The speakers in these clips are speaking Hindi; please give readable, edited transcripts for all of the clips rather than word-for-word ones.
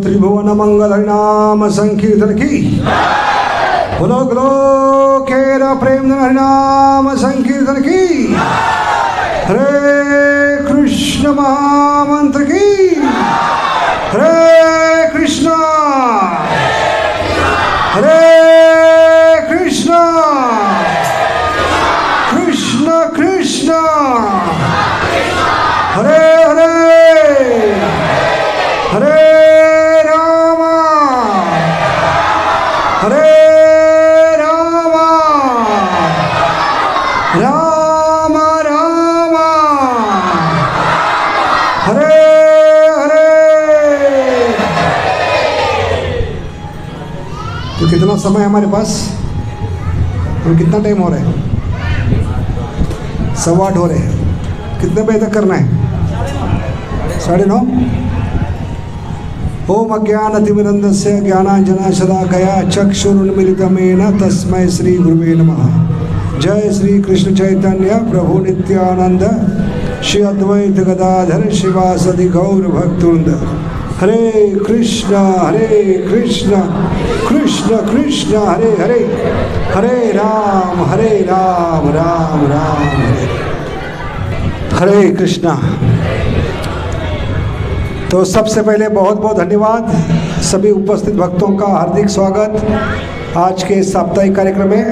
त्रिभुवन मंगल हरिनाम संकीर्तन की, बोलो ग्लोकेर प्रेम हरिनाम संकीर्तन की, हरे कृष्ण महामंत्र की, हरे कृष्ण हरे कृष्ण कृष्ण कृष्ण हरे हरे हरे राम हरे राम राम राम हरे हरे। तो कितना समय है हमारे पास? और कितना टाइम हो रहा है? 8:15 हो रहे हैं। कितने बजे तक करना है? 9:30। ओम अज्ञानतिमिरन्दस्य ज्ञानाञ्जनशलाकया चक्षुरुन्मीलितमेन तस्मै श्री गुरुवे नमः। जय श्री कृष्ण चैतन्य प्रभु नित्यानंद श्री अद्वैत गदाधर शिवासदि गौर भक्तवृंद। हरे कृष्ण कृष्ण कृष्ण हरे हरे, हरे राम राम राम हरे हरे कृष्णा। तो सबसे पहले बहुत बहुत धन्यवाद सभी उपस्थित भक्तों का, हार्दिक स्वागत आज के साप्ताहिक कार्यक्रम में।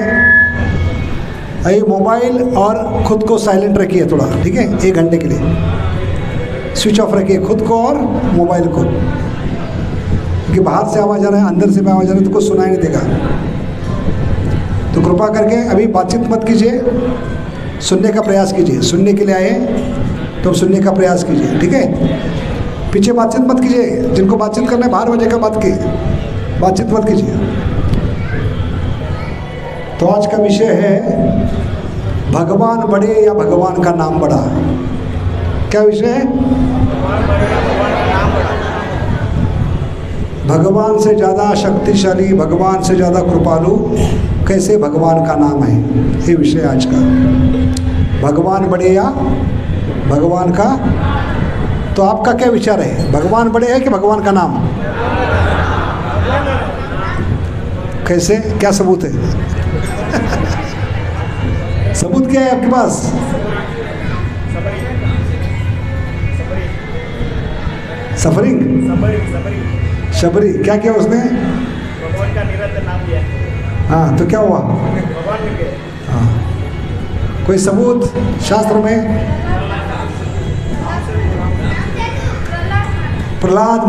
ये मोबाइल और खुद को साइलेंट रखिए थोड़ा, ठीक है? 1 घंटे के लिए स्विच ऑफ रखिए खुद को और मोबाइल को, क्योंकि बाहर से आवाज़ आ रहा है, अंदर से भी आवाज़ आ रहा है, तो कुछ सुनाई नहीं देगा। तो कृपा करके अभी बातचीत मत कीजिए, सुनने का प्रयास कीजिए। सुनने के लिए आए तो सुनने का प्रयास कीजिए, ठीक है? पीछे बातचीत मत कीजिए, जिनको बातचीत करना है बाहर वजह का बातचीत मत कीजिए। तो आज का विषय है भगवान बड़े या भगवान का नाम बड़ा। क्या विषय है? भगवान से ज़्यादा शक्तिशाली, भगवान से ज़्यादा कृपालु कैसे भगवान का नाम है, ये विषय आज का। भगवान बड़े या भगवान का, तो आपका क्या विचार है? भगवान बड़े है कि भगवान का नाम? कैसे, क्या सबूत है? सबूत क्या है आपके पास? सफरिंग शबरी क्या किया उसने? भगवान का निरंतर नाम लिया। हाँ, तो क्या हुआ? भगवान के। हाँ, कोई सबूत शास्त्र में? प्रहलाद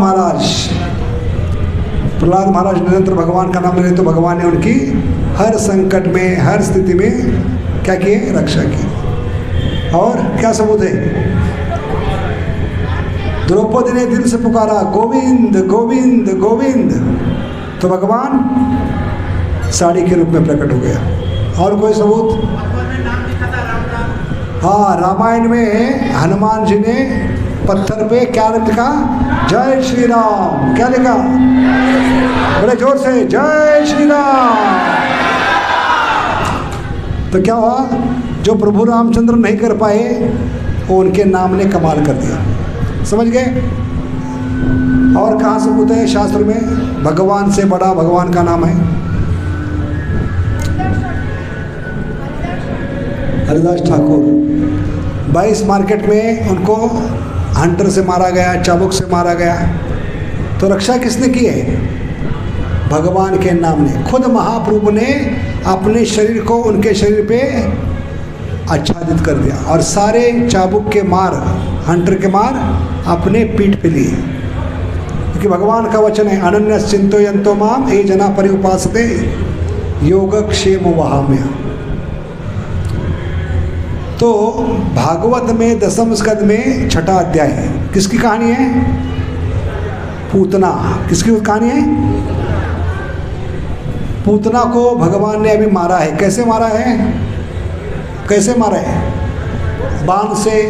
महाराज निरंतर भगवान का नाम ले रहे, तो भगवान ने उनकी हर संकट में, हर स्थिति में क्या किए? रक्षा की। और क्या सबूत है? द्रौपदी ने दिल से पुकारा गोविंद गोविंद गोविंद, तो भगवान साड़ी के रूप में प्रकट हो गया। और कोई सबूत? हाँ, रामायण में हनुमान जी ने पत्थर पे क्या लिखा? जय श्री राम। क्या लिखा? बड़े जोर से, जय श्री राम। तो क्या हुआ? जो प्रभु रामचंद्र नहीं कर पाए वो उनके नाम ने कमाल कर दिया। समझ गए? और कहाँ सबूत है शास्त्र में? भगवान से बड़ा भगवान का नाम है। हरिदास ठाकुर 22 मार्केट में उनको हंटर से मारा गया, चाबुक से मारा गया, तो रक्षा किसने की है? भगवान के नाम ने। खुद महाप्रभु ने अपने शरीर को उनके शरीर पे आच्छादित कर दिया और सारे चाबुक के मार, हंटर के मार अपने पीठ पे लिए, क्योंकि भगवान का वचन है अनन्य चिंतयन्तो माम ये जना परिउपासते योगक्षेम वहाम्य। तो भागवत में 10वें स्कंद में 6ठा अध्याय है। किसकी कहानी है? पूतना। किसकी कहानी है? पूतना को भगवान ने अभी मारा है। कैसे मारा है? कैसे मारा है? बाण से,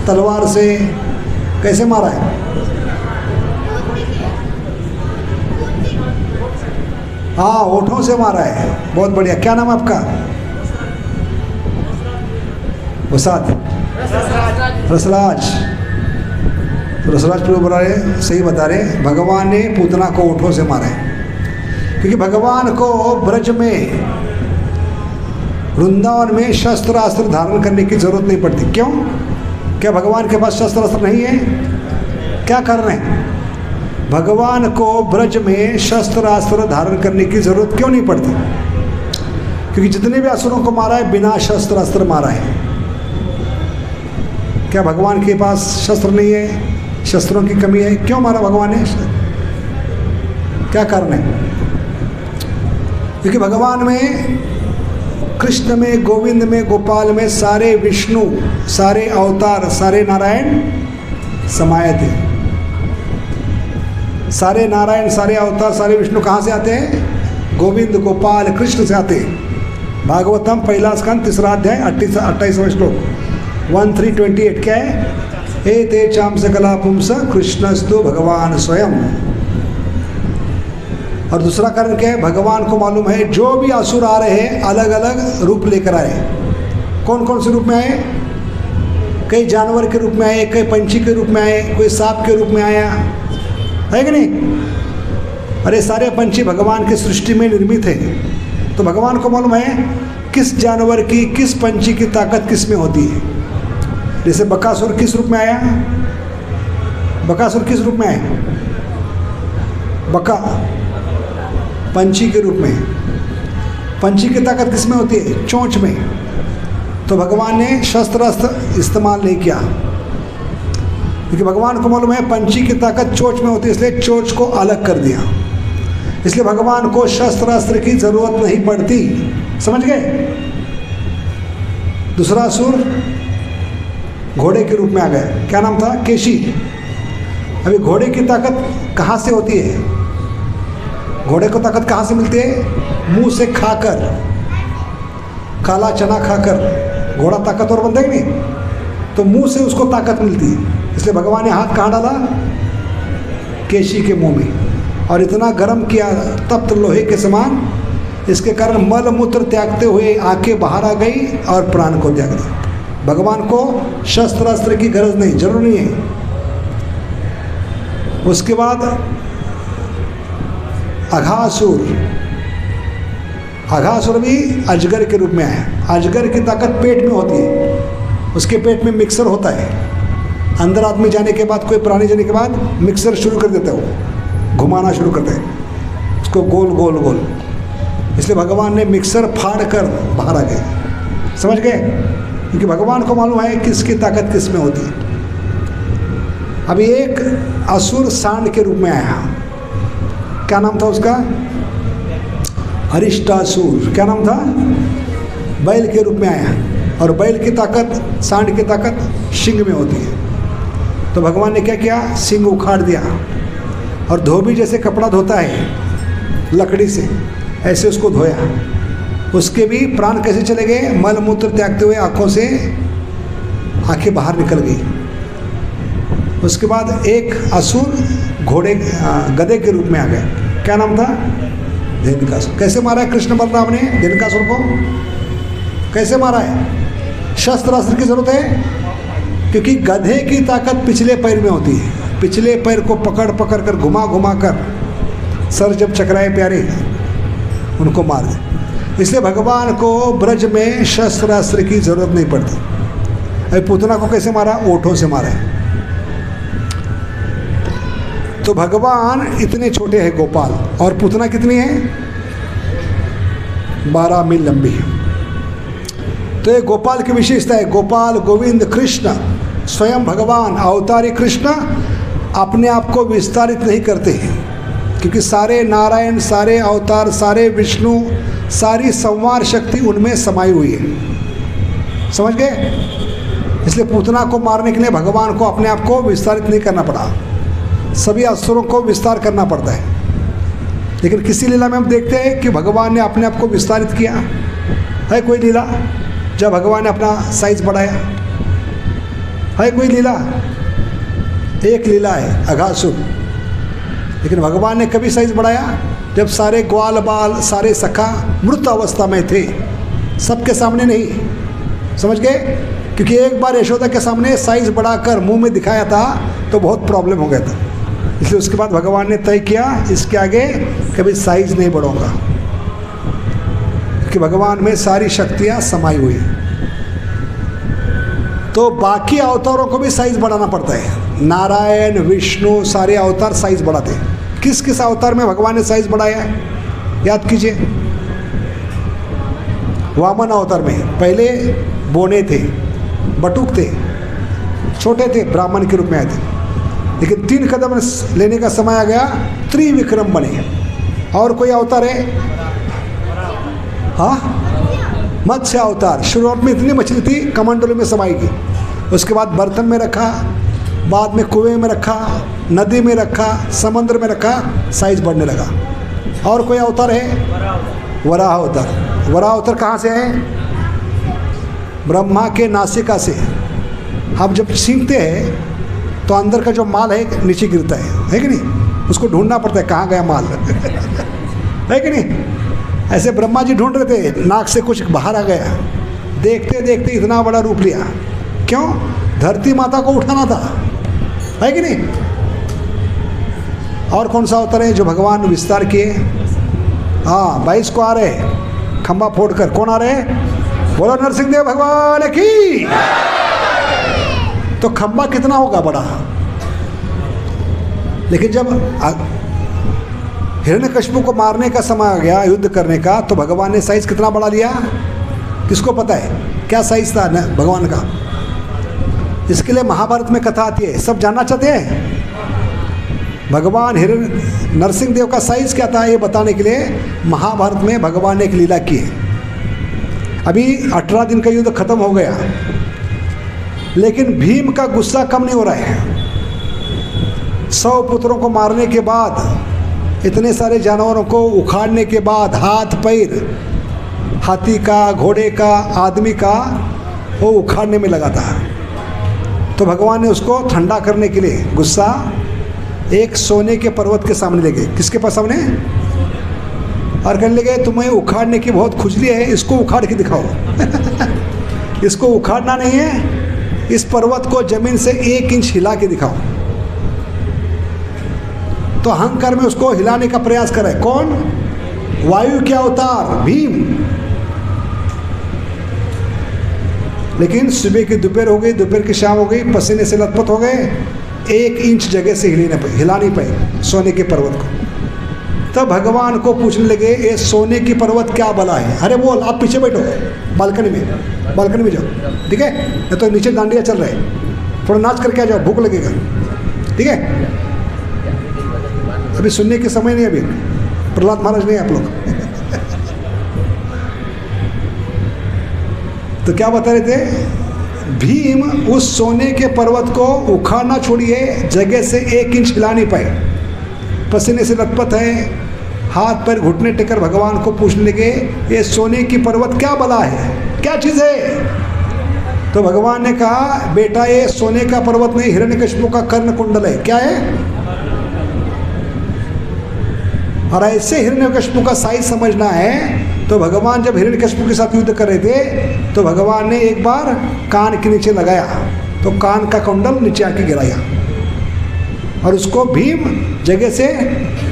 तलवार से, कैसे मारा है? हाँ, होठों से मारा है। बहुत बढ़िया। क्या नाम है आपका? वसात रसराज। तो रसराज प्रभु सही बता रहे, भगवान ने पूतना को ओठों से मारा है, क्योंकि भगवान को ब्रज में, वृंदावन में शस्त्र अस्त्र धारण करने की जरूरत नहीं पड़ती। क्यों? क्या भगवान के पास शस्त्र अस्त्र नहीं है? क्या कर रहे हैं? भगवान को ब्रज में शस्त्र अस्त्र धारण करने की जरूरत क्यों नहीं पड़ती? क्योंकि जितने भी असुरों को मारा है बिना शस्त्र अस्त्र मारा है। क्या भगवान के पास शस्त्र नहीं है? शस्त्रों की कमी है? क्यों मारा भगवान ने? क्या कारण है? क्योंकि भगवान में, कृष्ण में, गोविंद में, गोपाल में सारे विष्णु, सारे अवतार, सारे नारायण समाये थे। सारे नारायण, सारे अवतार, सारे विष्णु कहाँ से आते हैं? गोविंद, गोपाल, कृष्ण से आते हैं। भागवतम पहला स्कंद 3 अध्याय 28वां श्लोक 1328 क्या है? हे ते चाम सकला पुंस कृष्णस्तु भगवान स्वयं। और दूसरा कारण क्या है? भगवान को मालूम है जो भी असुर आ रहे हैं अलग अलग रूप लेकर आए। कौन कौन से रूप में आए? कई जानवर के रूप में आए, कई पंछी के रूप में आए, कोई सांप के रूप में आया, है कि नहीं? अरे सारे पंछी भगवान के सृष्टि में निर्मित है। तो भगवान को मालूम है किस जानवर की, किस पंछी की ताकत किस में होती है। जैसे बकासुर किस रूप में आया? बकासुर किस रूप में आया? बका पंछी के रूप में। पंछी की ताकत किस में होती है? चोंच में। तो भगवान ने शस्त्र अस्त्र इस्तेमाल नहीं किया, क्योंकि भगवान को मालूम है पंछी की ताकत चोंच में होती है, इसलिए चोंच को अलग कर दिया। इसलिए भगवान को शस्त्र अस्त्र की जरूरत नहीं पड़ती। समझ गए? दूसरा असुर घोड़े के रूप में आ गया। क्या नाम था? केशी। अभी घोड़े की ताकत कहाँ से होती है? घोड़े को ताकत कहाँ से मिलती है? मुंह से खाकर, काला चना खाकर घोड़ा ताकतवर बनता है कि नहीं? तो मुंह से उसको ताकत मिलती है। इसलिए भगवान ने हाथ कहाँ डाला? केशी के मुंह में, और इतना गर्म किया तप्त लोहे के समान। इसके कारण मल मूत्र त्यागते हुए आंखें बाहर आ गई और प्राण को त्याग दिया। भगवान को शस्त्र अस्त्र की गरज नहीं, जरूर नहीं है। उसके बाद अघासुर। अघासुर भी अजगर के रूप में आया। अजगर की ताकत पेट में होती है। उसके पेट में मिक्सर होता है। अंदर आदमी जाने के बाद, कोई प्राणी जाने के बाद मिक्सर शुरू कर देता है, वो घुमाना शुरू करते हैं उसको गोल गोल गोल। इसलिए भगवान ने मिक्सर फाड़ कर बाहर आ गए। समझ गए? क्योंकि भगवान को मालूम है किसकी ताकत किस में होती है। अभी एक असुर सांड के रूप में आया। क्या नाम था उसका? अरिष्टासुर। क्या नाम था? बैल के रूप में आया। और बैल की ताकत, सांड की ताकत सिंग में होती है। तो भगवान ने क्या किया? सिंग उखाड़ दिया, और धोबी जैसे कपड़ा धोता है लकड़ी से, ऐसे उसको धोया। उसके भी प्राण कैसे चले गए? मल मूत्र त्यागते हुए आंखों से आंखें बाहर निकल गई। उसके बाद एक असुर घोड़े, गधे के रूप में आ गया। क्या नाम था? धेनुकासुर। कैसे मारा है कृष्ण बलराम ने धेनुकासुर को? कैसे मारा है? शस्त्र अस्त्र की जरूरत है, क्योंकि गधे की ताकत पिछले पैर में होती है। पिछले पैर को पकड़ पकड़ कर, घुमा घुमा कर, सर जब चकराए प्यारे, उनको मार दे। इसलिए भगवान को ब्रज में शस्त्र अस्त्र की जरूरत नहीं पड़ती। अभी पूतना को कैसे मारा? ओठों से मारा है। तो भगवान इतने छोटे हैं गोपाल, और पूतना कितनी है? 12 मील लंबी है। तो ये गोपाल की विशेषता है। गोपाल, गोविंद, कृष्ण, स्वयं भगवान अवतारी कृष्ण अपने आप को विस्तारित नहीं करते हैं, क्योंकि सारे नारायण, सारे अवतार, सारे विष्णु, सारी संवार शक्ति उनमें समाई हुई है। समझ गए? इसलिए पूतना को मारने के लिए भगवान को अपने आप को विस्तारित नहीं करना पड़ा, सभी असुरों को विस्तार करना पड़ता है। लेकिन किसी लीला में हम देखते हैं कि भगवान ने अपने आप को विस्तारित किया है। कोई लीला जब भगवान ने अपना साइज बढ़ाया है? कोई लीला? एक लीला है अघासुर। लेकिन भगवान ने कभी साइज बढ़ाया? जब सारे ग्वाल बाल, सारे सखा मृत अवस्था में थे, सबके सामने नहीं। समझ गए? क्योंकि एक बार यशोदा के सामने साइज बढ़ाकर मुंह में दिखाया था तो बहुत प्रॉब्लम हो गया था। इसलिए उसके बाद भगवान ने तय किया इसके आगे कभी साइज नहीं बढ़ाऊंगा, क्योंकि भगवान में सारी शक्तियां समाई हुई। तो बाकी अवतारों को भी साइज बढ़ाना पड़ता है। नारायण, विष्णु, सारे अवतार साइज बढ़ाते हैं। किस किस अवतार में भगवान ने साइज बढ़ाया याद कीजिए। वामन अवतार में पहले बोने थे, बटुक थे, छोटे थे, ब्राह्मण के रूप में आए थे, लेकिन 3 कदम लेने का समय आ गया, त्रिविक्रम बने। और कोई अवतार है? हाँ, मत्स्य अवतार। शुरुआत में इतनी मछली थी कमंडलों में समाएगी, उसके बाद बर्तन में रखा, बाद में कुएं में रखा, नदी में रखा, समुद्र में रखा, साइज बढ़ने लगा। और कोई अवतार है? वराह अवतार। वराह अवतार कहाँ से है? ब्रह्मा के नासिका से। हम जब सीखते हैं तो अंदर का जो माल है नीचे गिरता है कि नहीं? उसको ढूंढना पड़ता है कहाँ गया माल है कि नहीं? ऐसे ब्रह्मा जी ढूंढ रहे थे, नाक से कुछ बाहर आ गया, देखते देखते इतना बड़ा रूप लिया। क्यों? धरती माता को उठाना था, है कि नहीं? और कौन सा अवतार है जो भगवान विस्तार किए? हाँ, 22 को आ रहे खंबा फोड़कर। कौन आ रहे? बोलो नरसिंह देव भगवान की। तो खंबा कितना होगा बड़ा? लेकिन जब हिरण्यकश्यप को मारने का समय आ गया, युद्ध करने का, तो भगवान ने साइज कितना बढ़ा लिया? किसको पता है क्या साइज था न भगवान का? इसके लिए महाभारत में कथा आती है, सब जानना चाहते हैं। भगवान हिरण्य नरसिंह देव का साइज क्या था ये बताने के लिए महाभारत में भगवान ने एक लीला की है। अभी 18 दिन का युद्ध खत्म हो गया, लेकिन भीम का गुस्सा कम नहीं हो रहा है। 100 पुत्रों को मारने के बाद, इतने सारे जानवरों को उखाड़ने के बाद, हाथ पैर, हाथी का, घोड़े का, आदमी का, वो उखाड़ने में लगा था। तो भगवान ने उसको ठंडा करने के लिए गुस्सा एक सोने के पर्वत के सामने ले गए। किसके पास सामने? और कहने लगे तुम्हें उखाड़ने की बहुत खुजली है, इसको उखाड़ के दिखाओ। इसको उखाड़ना नहीं है, इस पर्वत को जमीन से 1 इंच हिला के दिखाओ। तो अहंकार में उसको हिलाने का प्रयास करे। कौन? वायु के अवतार भीम। लेकिन सुबह की दोपहर हो गई, दोपहर की शाम हो गई, पसीने से लथपथ हो गए, 1 इंच जगह से हिला नहीं पाए सोने के पर्वत को। तब भगवान को पूछने लगे ये सोने की पर्वत क्या बला है? अरे बोल, आप पीछे बैठो बालकनी में जाओ, ठीक है? तो नीचे डांडिया चल रहा है, थोड़ा नाच करके आ जाओ, भूख लगेगा, ठीक है? अभी सुनने के समय नहीं, अभी प्रहलाद महाराज नहीं आप लोग। तो क्या बता रहे थे? भीम उस सोने के पर्वत को उखाड़ना छोड़िए, जगह से 1 इंच हिला नहीं पाए, पसीने से लथपथ है, हाथ पर घुटने टेकर भगवान को पूछने लगे ये सोने की पर्वत क्या बला है, क्या चीज़ है? तो भगवान ने कहा बेटा ये सोने का पर्वत नहीं, हिरण्यकश्यप का कर्ण कुंडल है। क्या है? और ऐसे हिरण्यकश्यप का साइज समझना है तो भगवान जब हिरण्यकश्यप के साथ युद्ध कर रहे थे तो भगवान ने एक बार कान के नीचे लगाया तो कान का कुंडल नीचे आके गिराया और उसको भीम जगह से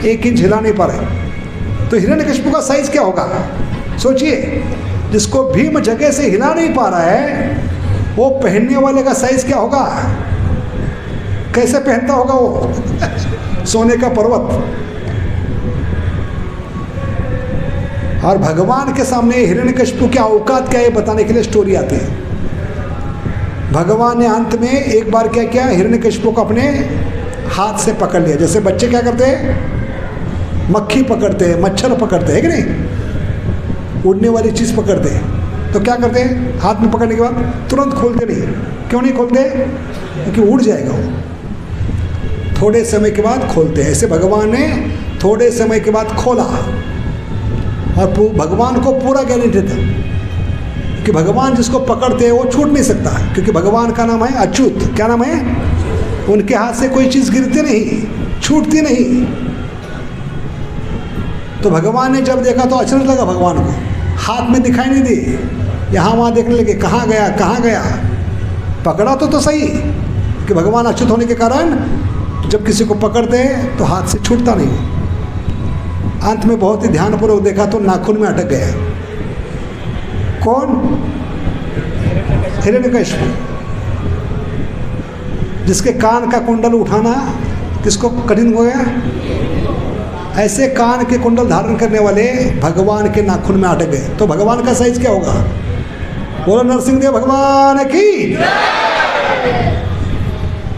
1 इंच हिला नहीं पा रहे। तो हिरण्यकश्यप का साइज क्या होगा सोचिए? जिसको भीम जगह से हिला नहीं पा रहा है वो पहनने वाले का साइज क्या होगा? कैसे पहनता होगा वो? सोने का पर्वत। और भगवान के सामने हिरण्यकश्यप की औकात क्या है बताने के लिए स्टोरी आती है। भगवान ने अंत में एक बार क्या किया, हिरण्यकश्यप को अपने हाथ से पकड़ लिया। जैसे बच्चे क्या करते हैं, मक्खी पकड़ते हैं, मच्छर पकड़ते हैं कि नहीं, उड़ने वाली चीज़ पकड़ते हैं। तो क्या करते हैं, हाथ में पकड़ने के बाद तुरंत खोलते नहीं। क्यों नहीं खोलते? क्योंकि उड़ जाएगा वो। थोड़े समय के बाद खोलते हैं। ऐसे भगवान ने थोड़े समय के बाद खोला और भगवान को पूरा गारंटी था कि भगवान जिसको पकड़ते हैं वो छूट नहीं सकता, क्योंकि भगवान का नाम है अच्युत। क्या नाम है? उनके हाथ से कोई चीज़ गिरती नहीं, छूटती नहीं। तो भगवान ने जब देखा तो अचरज लगा भगवान को, हाथ में दिखाई नहीं दी, यहाँ वहाँ देखने लगे कहाँ गया कहाँ गया। पकड़ा तो सही कि भगवान अच्युत होने के कारण जब किसी को पकड़ते हैं तो हाथ से छूटता नहीं। अंत में बहुत ही ध्यानपूर्वक देखा तो नाखून में अटक गया। कौन? हिरण्यकशिपु, जिसके कान का कुंडल उठाना किसको कठिन हो गया। ऐसे कान के कुंडल धारण करने वाले भगवान के नाखून में अटक गए, तो भगवान का साइज क्या होगा? बोलो नरसिंहदेव भगवान की।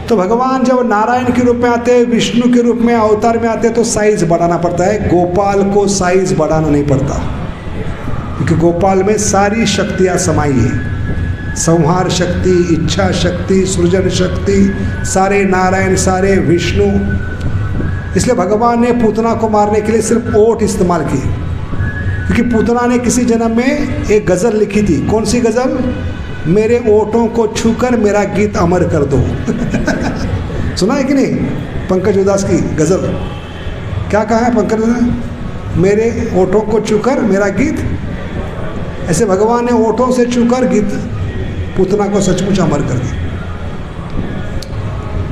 तो भगवान जब नारायण के रूप में आते हैं, विष्णु के रूप में अवतार में आते हैं, तो साइज बढ़ाना पड़ता है। गोपाल को साइज बढ़ाना नहीं पड़ता, क्योंकि गोपाल में सारी शक्तियाँ समाई है। संहार शक्ति, इच्छा शक्ति, सृजन शक्ति, सारे नारायण, सारे विष्णु। इसलिए भगवान ने पूतना को मारने के लिए सिर्फ ओठ इस्तेमाल की, क्योंकि पूतना ने किसी जन्म में एक गज़ल लिखी थी। कौन सी गज़ल? मेरे ओठों को छूकर मेरा गीत अमर कर दो। सुना है कि नहीं? पंकज उदास की गज़ल क्या कहा है पंकज उदास? मेरे ओठों को छूकर मेरा गीत। ऐसे भगवान ने ओठों से छूकर गीत पूतना को सचमुच अमर कर दी।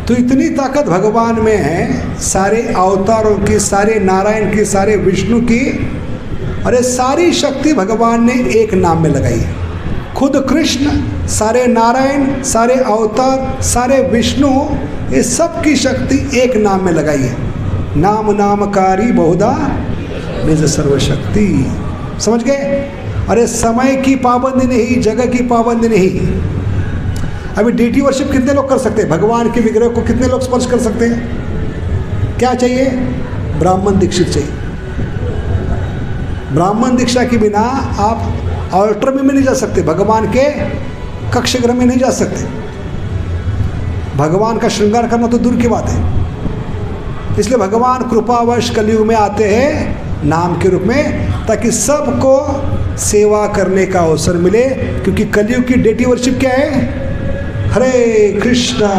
तो इतनी ताकत भगवान में है, सारे अवतारों की, सारे नारायण की, सारे विष्णु की, अरे सारी शक्ति भगवान ने एक नाम में लगाई है। खुद कृष्ण, सारे नारायण, सारे अवतार, सारे विष्णु, ये सब की शक्ति एक नाम में लगाई है। नाम नामकारी बहुधा निज सर्वशक्ति। समझ गए? अरे समय की पाबंदी नहीं, जगह की पाबंदी नहीं। अभी डीटी वर्शिप कितने लोग कर सकते हैं? भगवान के विग्रह को कितने लोग स्पर्श कर सकते हैं? क्या चाहिए? ब्राह्मण दीक्षित चाहिए। ब्राह्मण दीक्षा के बिना आप ऑल्टर में नहीं जा सकते, भगवान के कक्षगृह में नहीं जा सकते। भगवान का श्रृंगार करना तो दूर की बात है। इसलिए भगवान कृपावश कलयुग में आते हैं नाम के रूप में, ताकि सबको सेवा करने का अवसर मिले। क्योंकि कलयुग की डेटी वर्शिप क्या है? हरे कृष्णा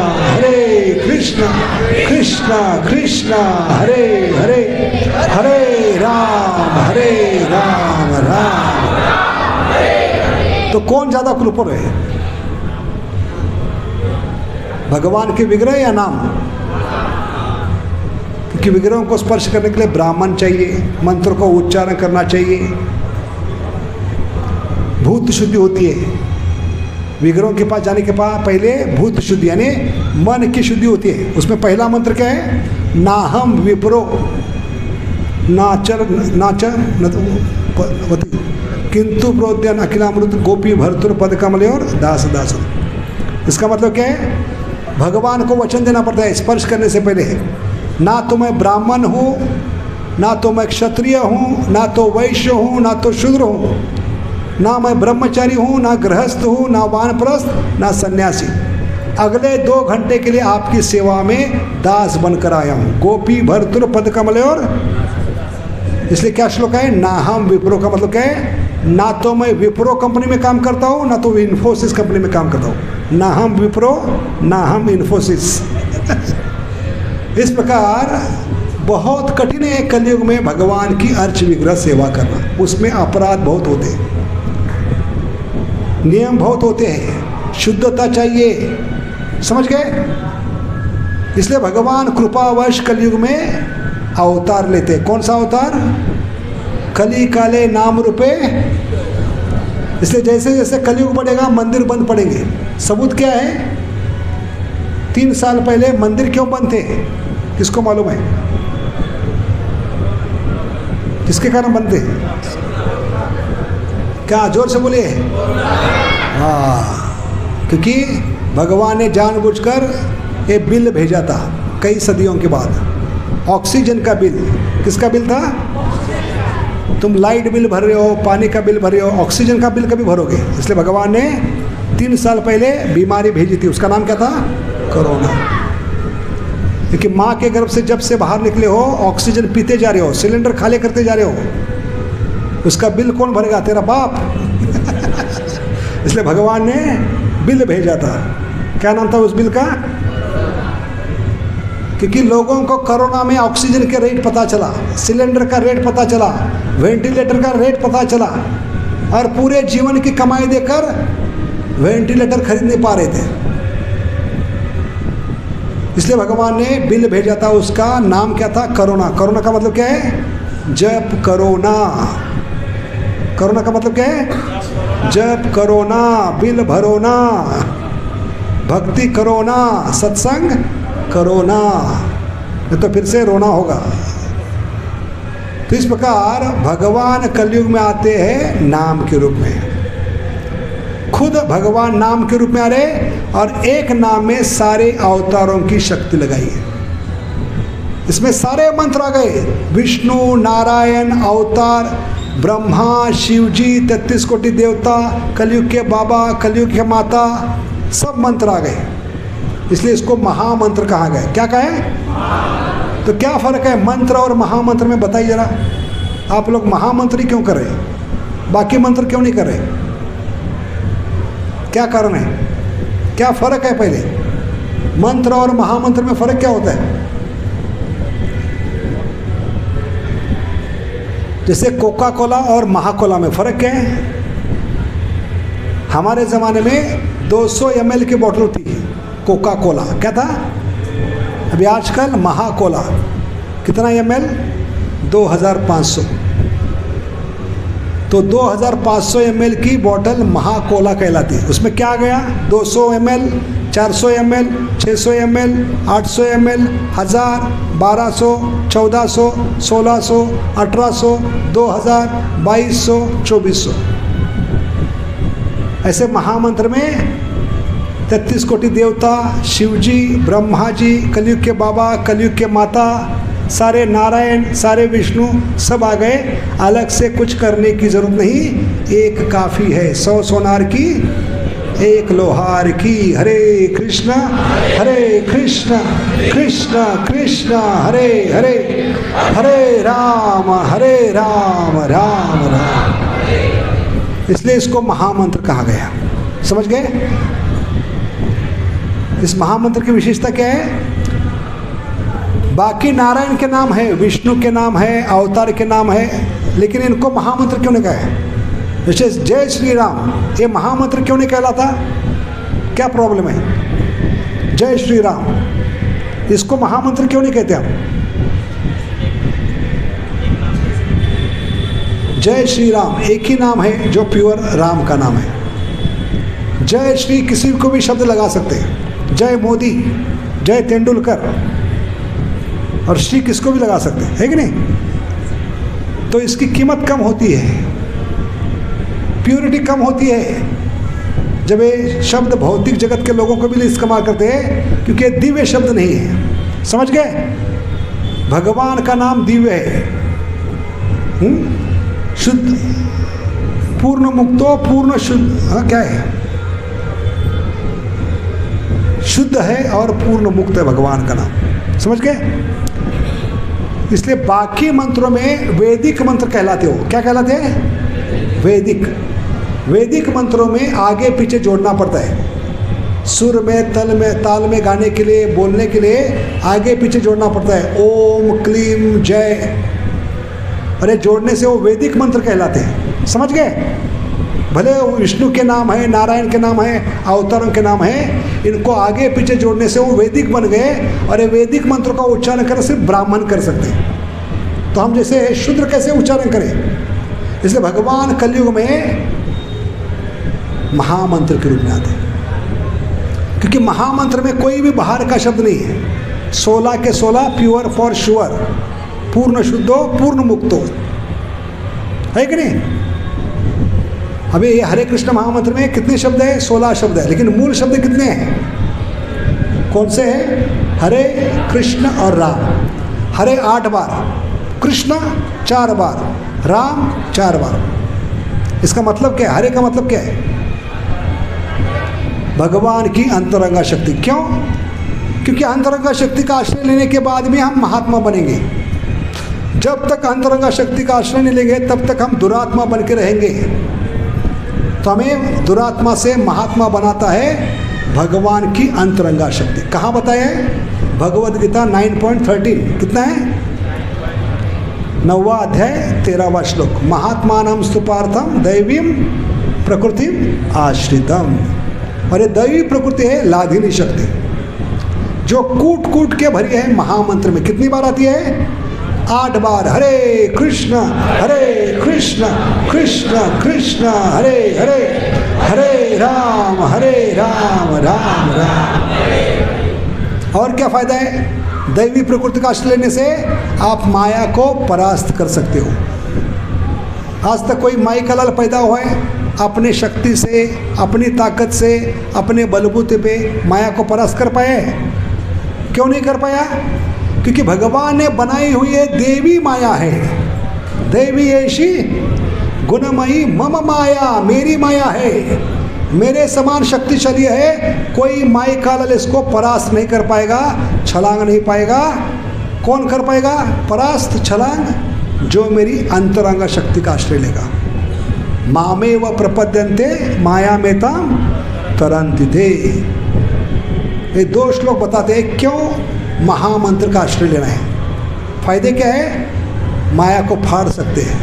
कृष्णा कृष्णा हरे हरे, हरे राम राम तो कौन ज्यादा कृपण है? भगवान के विग्रह या नाम? क्योंकि विग्रहों को स्पर्श करने के लिए ब्राह्मण चाहिए, मंत्र को उच्चारण करना चाहिए, भूत शुद्धि होती है। विग्रहों के पास जाने के पास पहले भूत शुद्धि यानी मन की शुद्धि होती है। उसमें पहला मंत्र क्या है? नाहम विप्रो नाचर किंतु प्रोद्यन अखिलामृत गोपी भर्तुर पद कमले और दास दास। इसका मतलब क्या है? भगवान को वचन देना पड़ता है स्पर्श करने से पहले। ना तो मैं ब्राह्मण हूँ, ना तो मैं क्षत्रिय हूँ, ना तो वैश्य हूँ, ना तो शूद्र हूँ, ना मैं ब्रह्मचारी हूँ, ना गृहस्थ हूँ, ना वानप्रस्थ, ना सन्यासी। अगले 2 घंटे के लिए आपकी सेवा में दास बनकर आया हूँ। गोपी भर्तुर पद कमले और, इसलिए क्या श्लोक है? ना हम विप्रो का मतलब क्या है? ना तो मैं विप्रो कंपनी में काम करता हूँ, ना तो इन्फोसिस कंपनी में काम करता हूँ। ना हम विप्रो, ना हम इन्फोसिस। इस प्रकार बहुत कठिन है कलयुग में भगवान की अर्च विग्रह सेवा करना। उसमें अपराध बहुत होते हैं, नियम बहुत होते हैं, शुद्धता चाहिए। समझ गए? इसलिए भगवान कृपावश कलयुग में अवतार लेते। कौन सा अवतार? कली काले नाम रूपे। इसलिए जैसे जैसे कलयुग बढ़ेगा मंदिर बंद पड़ेंगे। सबूत क्या है? 3 साल पहले मंदिर क्यों बंद थे? किसको मालूम है? किसके कारण बंद थे? क्या? जोर से बोलिए। हाँ, क्योंकि भगवान ने जानबूझकर ये बिल भेजा था कई सदियों के बाद। ऑक्सीजन का बिल। किसका बिल था? तुम लाइट बिल भर रहे हो, पानी का बिल भर रहे हो, ऑक्सीजन का बिल कभी भरोगे? इसलिए भगवान ने 3 साल पहले बीमारी भेजी थी। उसका नाम क्या था? कोरोना। क्योंकि माँ के गर्भ से जब से बाहर निकले हो ऑक्सीजन पीते जा रहे हो, सिलेंडर खाली करते जा रहे हो, उसका बिल कौन भरेगा? तेरा बाप। इसलिए भगवान ने बिल भेजा था। क्या नाम था उस बिल का? क्योंकि लोगों को कोरोना में ऑक्सीजन के रेट पता चला, सिलेंडर का रेट पता चला, वेंटिलेटर का रेट पता चला, और पूरे जीवन की कमाई देकर वेंटिलेटर खरीद नहीं पा रहे थे। इसलिए भगवान ने बिल भेजा था, उसका नाम क्या था? करुणा। करुणा का मतलब क्या है? जप करोना। करुणा का मतलब क्या है? जप करोना, बिल भरोना, भक्ति करोना, सत्संग करोना, नहीं तो फिर से रोना होगा। तो इस प्रकार भगवान कलयुग में आते हैं नाम के रूप में। खुद भगवान नाम के रूप में आ रहे और एक नाम में सारे अवतारों की शक्ति लगाई है। इसमें सारे मंत्र आ गए, विष्णु, नारायण, अवतार, ब्रह्मा, शिवजी, 33 कोटि देवता, कलयुग के बाबा, कलयुग के माता, सब मंत्र आ गए। इसलिए इसको महामंत्र कहा गया। क्या कहे? तो क्या फर्क है मंत्र और महामंत्र में? बताइए जरा। आप लोग महामंत्र ही क्यों कर रहे हैं, बाकी मंत्र क्यों नहीं कर रहे? क्या कारण है? क्या फर्क है? पहले मंत्र और महामंत्र में फर्क क्या होता है? जैसे कोका कोला और महाकोला में फर्क क्या है? हमारे ज़माने में 200 ml की बोतल थी कोका कोला, क्या था? अभी आजकल महाकोला कितना ml? 2500। तो 2500 ml की बोतल महाकोला कहलाती है। उसमें क्या आ गया? 200 ml, 400 ml, 600 ml, 800 ml, 1000, 1200, 1400, 1600, 1800, 2000, 2200, 2400। ऐसे महामंत्र में 33 कोटि देवता, शिवजी, ब्रह्मा जी, कलयुग के बाबा, कलयुग के माता, सारे नारायण, सारे विष्णु सब आ गए। अलग से कुछ करने की जरूरत नहीं, एक काफ़ी है। 100 सोनार की एक लोहार की। हरे कृष्ण कृष्ण कृष्ण हरे हरे, हरे राम राम राम। इसलिए इसको महामंत्र कहा गया। समझ गए? इस महामंत्र की विशेषता क्या है? बाकी नारायण के नाम है, विष्णु के नाम है, अवतार के नाम है, लेकिन इनको महामंत्र क्यों नहीं कहा है? जैसे जय श्री राम, ये महामंत्र क्यों नहीं कहलाता? क्या प्रॉब्लम है? जय श्री राम, इसको महामंत्र क्यों नहीं कहते हम? जय श्री राम एक ही नाम है जो प्योर राम का नाम है। जय श्री किसी को भी शब्द लगा सकते हैं, जय मोदी, जय तेंदुलकर, और श्री किसको भी लगा सकते हैं, है कि नहीं? तो इसकी कीमत कम होती है, प्योरिटी कम होती है जब ये शब्द भौतिक जगत के लोगों को भी इस्तेमाल करते हैं, क्योंकि ये दिव्य शब्द नहीं है। समझ गए? भगवान का नाम दिव्य है, शुद्ध, पूर्ण मुक्तो पूर्ण शुद्ध। हाँ, क्या है? शुद्ध है और पूर्ण मुक्त है भगवान का नाम। समझ गए? इसलिए बाकी मंत्रों में वैदिक मंत्र कहलाते हो। क्या कहलाते हैं? वैदिक। वैदिक मंत्रों में आगे पीछे जोड़ना पड़ता है। सुर में, तल में, ताल में गाने के लिए, बोलने के लिए आगे पीछे जोड़ना पड़ता है। ओम क्लीम जय, अरे जोड़ने से वो वैदिक मंत्र कहलाते हैं। समझ गए? भले विष्णु के नाम है, नारायण के नाम है, अवतारों के नाम है, इनको आगे पीछे जोड़ने से वो वैदिक बन गए। और ये वैदिक मंत्र का उच्चारण करना सिर्फ ब्राह्मण कर सकते हैं। तो हम जैसे शूद्र कैसे उच्चारण करें? इसलिए भगवान कलयुग में महामंत्र के रूप में आते हैं, क्योंकि महामंत्र में कोई भी बाहर का शब्द नहीं है। 16 के 16 प्योर फॉर श्योर, पूर्ण शुद्धो पूर्ण मुक्तो, है कि नहीं? अभी ये हरे कृष्ण महामंत्र में कितने शब्द है? 16 शब्द है, लेकिन मूल शब्द कितने हैं? कौन से हैं? हरे कृष्ण और राम। हरे 8 बार, कृष्ण 4 बार, राम 4 बार। इसका मतलब क्या है? हरे का मतलब क्या है? भगवान की अंतरंगा शक्ति। क्यों? क्योंकि अंतरंगा शक्ति का आश्रय लेने के बाद भी हम महात्मा बनेंगे। जब तक अंतरंगा शक्ति का आश्रय नहीं लेंगे तब तक हम दुरात्मा बन के रहेंगे। तो हमें दुरात्मा से महात्मा बनाता है भगवान की अंतरंगा शक्ति। कहाँ बताया है? भगवद गीता 9.13। कितना है? 9वां अध्याय 13वां श्लोक। महात्मानं स्तुपार्थम दैवीम प्रकृतिम आश्रितम। और ये दैवी प्रकृति है लाधिनी शक्ति। जो कूट कूट के भरी है महामंत्र में। कितनी बार आती है? 8 बार। हरे कृष्ण कृष्ण कृष्ण हरे हरे, हरे राम राम राम। और क्या फायदा है? दैवी प्रकृति का आश्रय लेने से आप माया को परास्त कर सकते हो। आज तक कोई माई का लाल पैदा हुआ है अपने शक्ति से, अपनी ताकत से, अपने बलबूते पे माया को परास्त कर पाया है? क्यों नहीं कर पाया? क्योंकि भगवान ने बनाई हुई है देवी माया है। देवी ऐसी गुणमयी मम माया, मेरी माया है, मेरे समान शक्तिशाली है। कोई माई का लाल इसको परास्त नहीं कर पाएगा, छलांग नहीं पाएगा। कौन कर पाएगा परास्त, छलांग? जो मेरी अंतरंग शक्ति का आश्रय लेगा। मामेव प्रपद्यन्ते माया में ताम तरन्ति थे। ये 2 श्लोक बताते हैं क्यों महामंत्र का आश्रय लेना है। फायदे क्या है? माया को फाड़ सकते हैं,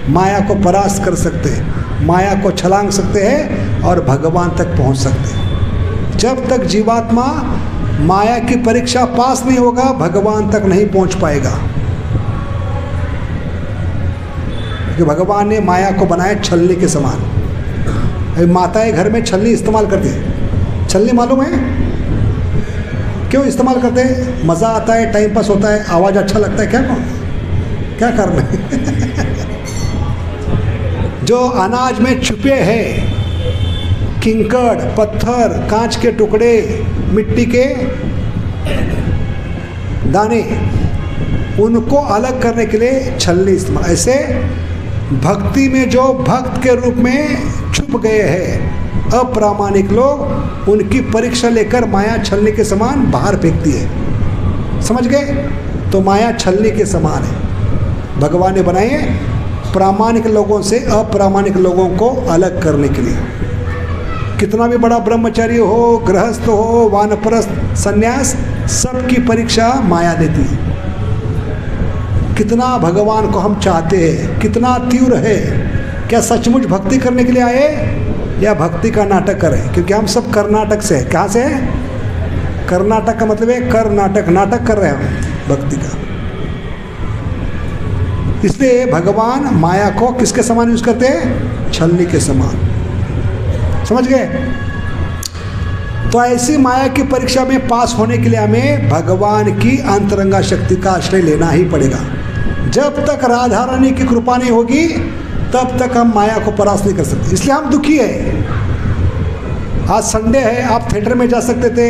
माया को परास्त कर सकते हैं, माया को छलांग सकते हैं और भगवान तक पहुंच सकते हैं। जब तक जीवात्मा माया की परीक्षा पास नहीं होगा, भगवान तक नहीं पहुंच पाएगा। कि भगवान ने माया को बनाया छलनी के समान। अभी माताएं घर में छलनी इस्तेमाल करती हैं। छलनी मालूम है क्यों इस्तेमाल करते हैं? मज़ा आता है, टाइम पास होता है, आवाज़ अच्छा लगता है। क्या करना है? जो अनाज में छुपे हैं किंकड़, पत्थर, कांच के टुकड़े, मिट्टी के दाने, उनको अलग करने के लिए छलनी इस्तेमाल। ऐसे भक्ति में जो भक्त के रूप में छुप गए हैं अप्रामाणिक लोग, उनकी परीक्षा लेकर माया छलनी के समान बाहर फेंकती है। समझ गए? तो माया छलनी के समान है। भगवान ने बनाए प्रामाणिक लोगों से अप्रामाणिक लोगों को अलग करने के लिए। कितना भी बड़ा ब्रह्मचारी हो, गृहस्थ हो, वानप्रस्थ, सन्यास, सबकी परीक्षा माया लेती है। कितना भगवान को हम चाहते हैं, कितना तीव्र है, क्या सचमुच भक्ति करने के लिए आए या भक्ति का नाटक करें? क्योंकि हम सब कर्नाटक से हैं। कहाँ से हैं? कर्नाटक का मतलब है कर्नाटक, नाटक कर रहे हैं हम भक्ति का। इसलिए भगवान माया को किसके समान यूज करते हैं? छलनी के समान। समझ गए? तो ऐसी माया की परीक्षा में पास होने के लिए हमें भगवान की अंतरंगा शक्ति का आश्रय लेना ही पड़ेगा। जब तक राधा रानी की कृपा नहीं होगी तब तक हम माया को परास्त नहीं कर सकते। इसलिए हम दुखी है। आज संडे है, आप थिएटर में जा सकते थे,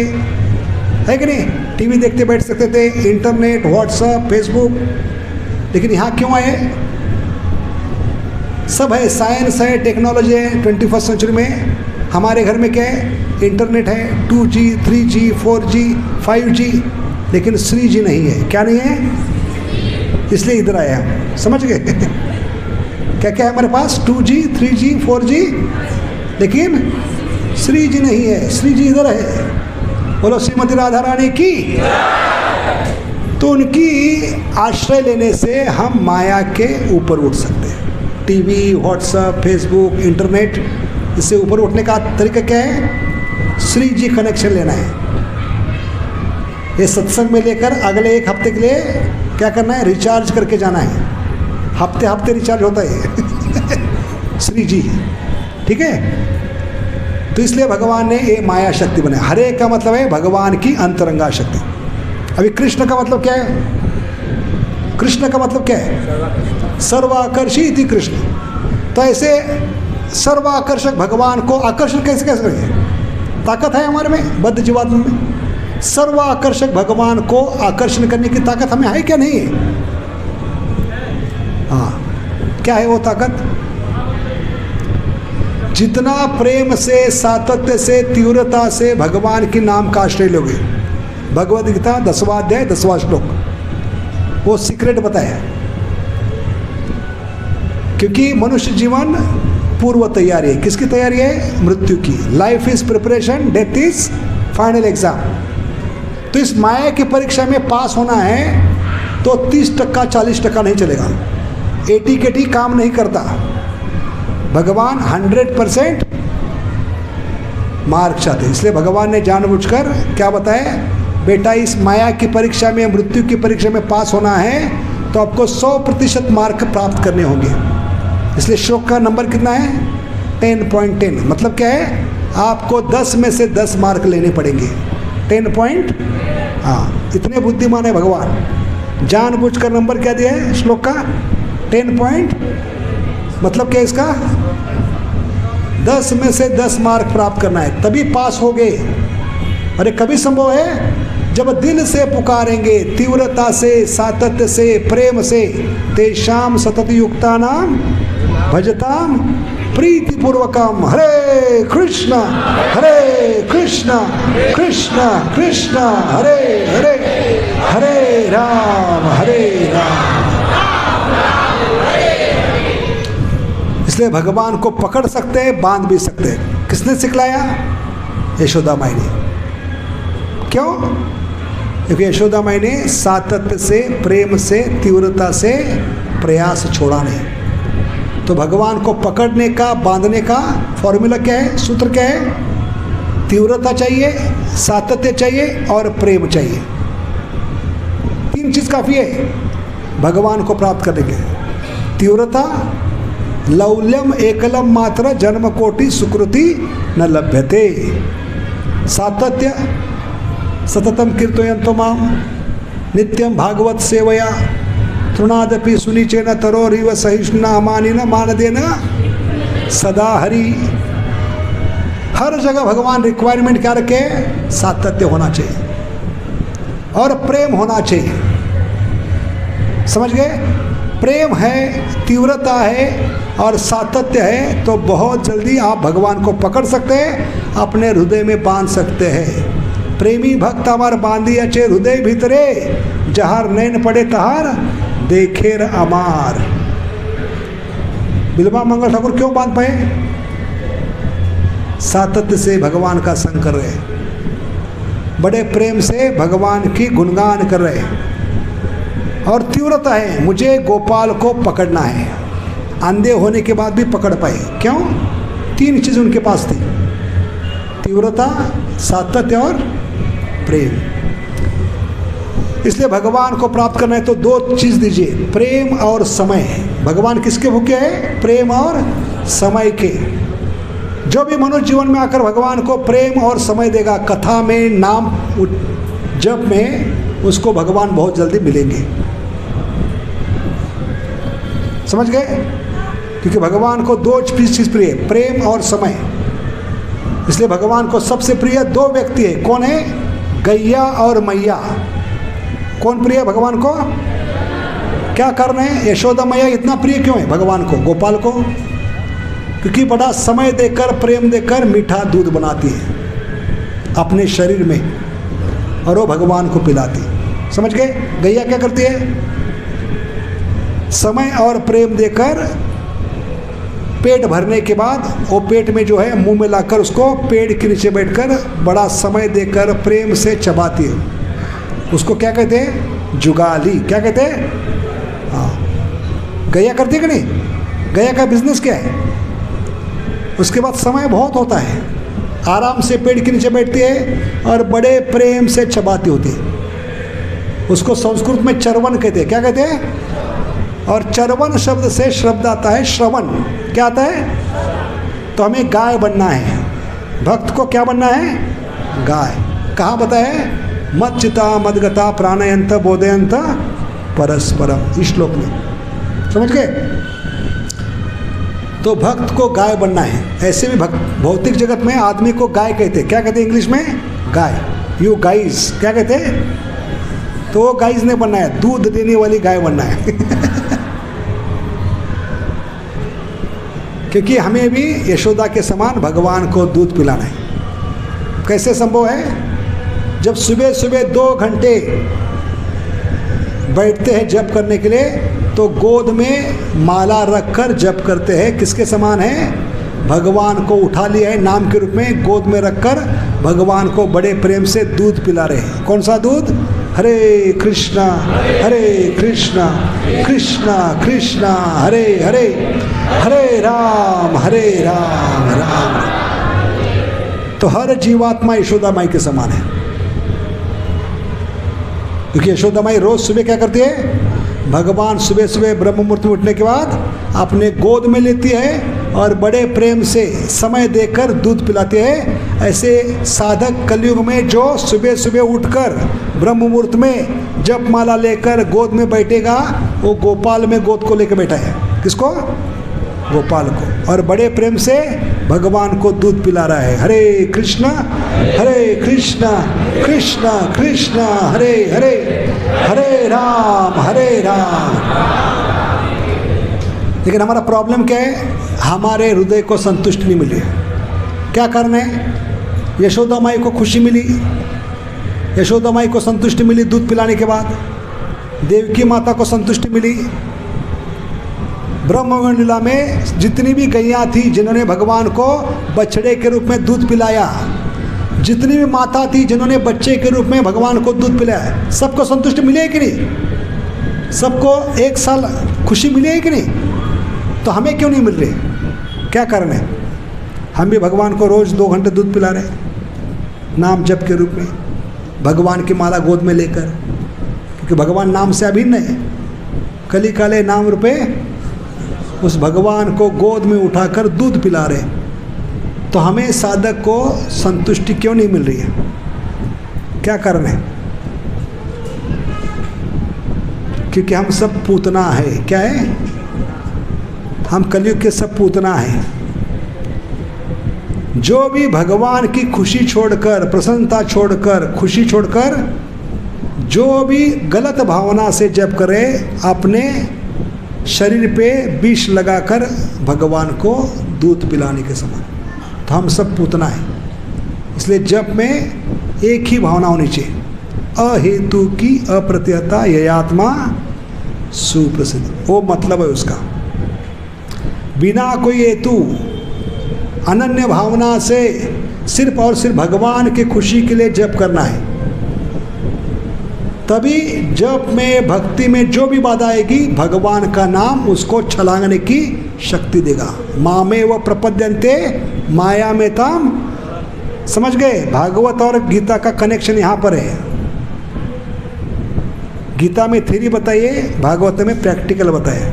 है कि नहीं? टीवी देखते बैठ सकते थे, इंटरनेट, व्हाट्सएप, फेसबुक, लेकिन यहाँ क्यों आए? सब है, साइंस है, टेक्नोलॉजी है। 21st सेंचुरी में हमारे घर में क्या है? इंटरनेट है, 2G, 3G, 4G, 5G, लेकिन 3G नहीं है। क्या नहीं है? इसलिए इधर आए हम। समझ गए? क्या क्या है हमारे पास? 2G, 3G, 4G, लेकिन 3G नहीं है। 3G इधर है। बोलो श्रीमती राधा रानी की। तो उनकी आश्रय लेने से हम माया के ऊपर उठ सकते हैं। टीवी, व्हाट्सएप, फेसबुक, इंटरनेट, इससे ऊपर उठने का तरीका क्या है? 3G कनेक्शन लेना है। ये सत्संग में लेकर अगले 1 हफ्ते के लिए क्या करना है? रिचार्ज करके जाना है। हफ्ते हफ्ते रिचार्ज होता है 3G। ठीक है? तो इसलिए भगवान ने ये माया शक्ति बनाया। हरे का मतलब है भगवान की अंतरंगा शक्ति। अभी कृष्ण का मतलब क्या है? कृष्ण का मतलब क्या है? सर्वाकर्षी इति कृष्ण। तो ऐसे सर्वाकर्षक भगवान को आकर्षण कैसे करेंगे? ताकत है हमारे में, बद्ध जीवात्मा में। सर्वाकर्षक भगवान को आकर्षण करने की ताकत हमें है क्या? नहीं है? हाँ, क्या है वो ताकत? जितना प्रेम से, सातत्य से, तीव्रता से भगवान के नाम का आश्रय लोगे, भगवद गीता 10वां अध्याय 10वां श्लोक, वो सीक्रेट बताया। क्योंकि मनुष्य जीवन पूर्व तैयारी है। किसकी तैयारी है? मृत्यु की। Life is preparation, death is final exam. तो इस माया की परीक्षा में पास होना है तो 30% 40% नहीं चलेगा। 80 काम नहीं करता। भगवान 100% मार्क चाहते। इसलिए भगवान ने जानबूझकर क्या बताया? बेटा इस माया की परीक्षा में, मृत्यु की परीक्षा में पास होना है तो आपको 100% मार्क प्राप्त करने होंगे। इसलिए श्लोक का नंबर कितना है? 10.10। मतलब क्या है? आपको 10 में से 10 मार्क लेने पड़ेंगे। 10 पॉइंट, हाँ, इतने बुद्धिमान है भगवान। जानबूझकर नंबर क्या दिया है श्लोक का? 10 पॉइंट। मतलब क्या इसका? 10 में से 10 मार्क प्राप्त करना है, तभी पास हो गए। अरे कभी संभव है? जब दिल से पुकारेंगे, तीव्रता से, सातत्य से, प्रेम से, तेषाम सतत युक्ता नाम भजताम प्रीतिपूर्वकम हरे कृष्ण कृष्ण कृष्ण हरे हरे, हरे राम। इसलिए भगवान को पकड़ सकते हैं, बांध भी सकते हैं। किसने सिखलाया? यशोदा माई ने। क्यों? क्योंकि यशोदा माई ने सातत्य से, प्रेम से, तीव्रता से प्रयास छोड़ा नहीं। तो भगवान को पकड़ने का, बांधने का फॉर्मूला क्या है? सूत्र क्या है? तीव्रता चाहिए, सातत्य चाहिए और प्रेम चाहिए। 3 चीज काफी है भगवान को प्राप्त करने के। तीव्रता, लौल्यम एकलम मात्र जन्म कोटि सुकृति न लभ्यते। सातत्य, सततम कीर्तयन्तो माम नित्यम भागवत सेवया तृणादपि सुनिचेन तरोरिव सहिष्णुना अमानिन मानदेन सदा हरि। हर जगह भगवान रिक्वायरमेंट क्या रखे? सातत्य होना चाहिए और प्रेम होना चाहिए। समझ गए? प्रेम है, तीव्रता है और सातत्य है तो बहुत जल्दी आप भगवान को पकड़ सकते हैं, अपने हृदय में बांध सकते हैं। प्रेमी भक्त हमार बांधी अचे हृदय भीतरे, जहार नैन पड़े तहार देखेर अमार। बिल्वा मंगल ठाकुर क्यों बांध पाए? सातत्य से भगवान का संग कर रहे, बड़े प्रेम से भगवान की गुणगान कर रहे, और तीव्रता है, मुझे गोपाल को पकड़ना है। अंधे होने के बाद भी पकड़ पाए। क्यों? 3 चीज उनके पास थी, तीव्रता, सातत्य और प्रेम। इसलिए भगवान को प्राप्त करना है तो 2 चीज दीजिए, प्रेम और समय। भगवान किसके भूखे हैं? प्रेम और समय के। जो भी मनुष्य जीवन में आकर भगवान को प्रेम और समय देगा, कथा में, नाम जप में, उसको भगवान बहुत जल्दी मिलेंगे। समझ गए? क्योंकि भगवान को 2 चीज प्रिय है, प्रेम और समय। इसलिए भगवान को सबसे प्रिय 2 व्यक्ति है। कौन है? गैया और मैया। कौन प्रिय है भगवान को? क्या कर रहे हैं? यशोदा मैया इतना प्रिय क्यों है भगवान को, गोपाल को? क्योंकि बड़ा समय देकर, प्रेम देकर मीठा दूध बनाती है अपने शरीर में और वो भगवान को पिलाती। समझ गए? गैया क्या करती है? समय और प्रेम देकर पेट भरने के बाद वो पेट में जो है मुंह में लाकर उसको पेड़ के नीचे बैठकर बड़ा समय देकर प्रेम से चबाती है। उसको क्या कहते हैं? जुगाली। क्या कहते हैं? हाँ, गैया करती है कि नहीं? गैया का बिजनेस क्या है? उसके बाद समय बहुत होता है, आराम से पेड़ के नीचे बैठती है और बड़े प्रेम से चबाती होती है। उसको संस्कृत में चरवन कहते हैं। क्या कहते हैं? और चरवन शब्द से शब्द आता है श्रवण। क्या आता है? तो हमें गाय बनना है, भक्त को क्या बनना है? गाय। कहाँ बताया है? मच्चिता मदगता प्राणयंत बोधयंत परस्परम, इस श्लोक में। समझ गए? तो भक्त को गाय बनना है। ऐसे भी भौतिक जगत में आदमी को गाय कहते हैं। क्या कहते हैं इंग्लिश में? गाय। You guys. क्या कहते हैं? तो गाइज ने बनना है, दूध देने वाली गाय बनना है। क्योंकि हमें भी यशोदा के समान भगवान को दूध पिलाना है। कैसे संभव है? जब सुबह सुबह 2 घंटे बैठते हैं जप करने के लिए, तो गोद में माला रखकर जप करते हैं। किसके समान है? भगवान को उठा लिया है नाम के रूप में, गोद में रखकर भगवान को बड़े प्रेम से दूध पिला रहे हैं। कौन सा दूध? हरे कृष्णा कृष्णा कृष्णा हरे हरे, हरे राम राम। तो हर जीवात्मा यशोदा माई के समान है। क्योंकि यशोदा माई रोज़ सुबह क्या करती है, भगवान सुबह सुबह ब्रह्म मुहूर्त में उठने के बाद अपने गोद में लेती है और बड़े प्रेम से समय देकर दूध पिलाती है। ऐसे साधक कलयुग में जो सुबह सुबह उठकर ब्रह्म मुहूर्त में जप माला लेकर गोद में बैठेगा, वो गोपाल में गोद को लेकर बैठा है। किसको? गोपाल को। और बड़े प्रेम से भगवान को दूध पिला रहा है। हरे कृष्णा कृष्ण कृष्ण हरे हरे, हरे राम। लेकिन हमारा प्रॉब्लम क्या है, हमारे हृदय को संतुष्टि नहीं मिली। क्या करना है? यशोदा माई को खुशी मिली, यशोदा माई को संतुष्टि मिली दूध पिलाने के बाद, देवकी माता को संतुष्टि मिली। ब्रह्मगण लीला में जितनी भी गैया थी जिन्होंने भगवान को बछड़े के रूप में दूध पिलाया, जितनी भी माता थी जिन्होंने बच्चे के रूप में भगवान को दूध पिलाया, सबको संतुष्टि मिली है कि नहीं? सबको एक साल खुशी मिली है कि नहीं? तो हमें क्यों नहीं मिल रही? क्या कारण है? हम भी भगवान को रोज़ 2 घंटे दूध पिला रहे, नाम जप के रूप में, भगवान की माला गोद में लेकर, क्योंकि भगवान नाम से अभिन्न है। कली काले नाम रूपे उस भगवान को गोद में उठाकर दूध पिला रहे। तो हमें साधक को संतुष्टि क्यों नहीं मिल रही है? क्या कारण है? क्योंकि हम सब पूतना है। क्या है? हम कलयुग के सब पूतना हैं। जो भी भगवान की खुशी छोड़कर, प्रसन्नता छोड़कर, खुशी छोड़कर जो भी गलत भावना से जप करे, अपने शरीर पे विष लगाकर भगवान को दूध पिलाने के समान। तो हम सब पूतना है। इसलिए जप में एक ही भावना होनी चाहिए, अहेतु की अप्रत्ययता ययात्मा सुप्रसिद्ध। वो मतलब है उसका, बिना कोई हेतु अनन्य भावना से सिर्फ और सिर्फ भगवान की खुशी के लिए जप करना है। तभी जप में, भक्ति में जो भी बाधा आएगी, भगवान का नाम उसको छलांगने की शक्ति देगा। मामे व प्रपद्यन्ते माया में ताम। समझ गए? भागवत और गीता का कनेक्शन यहाँ पर है। गीता में थ्योरी बताइए, भागवत में प्रैक्टिकल बताइए।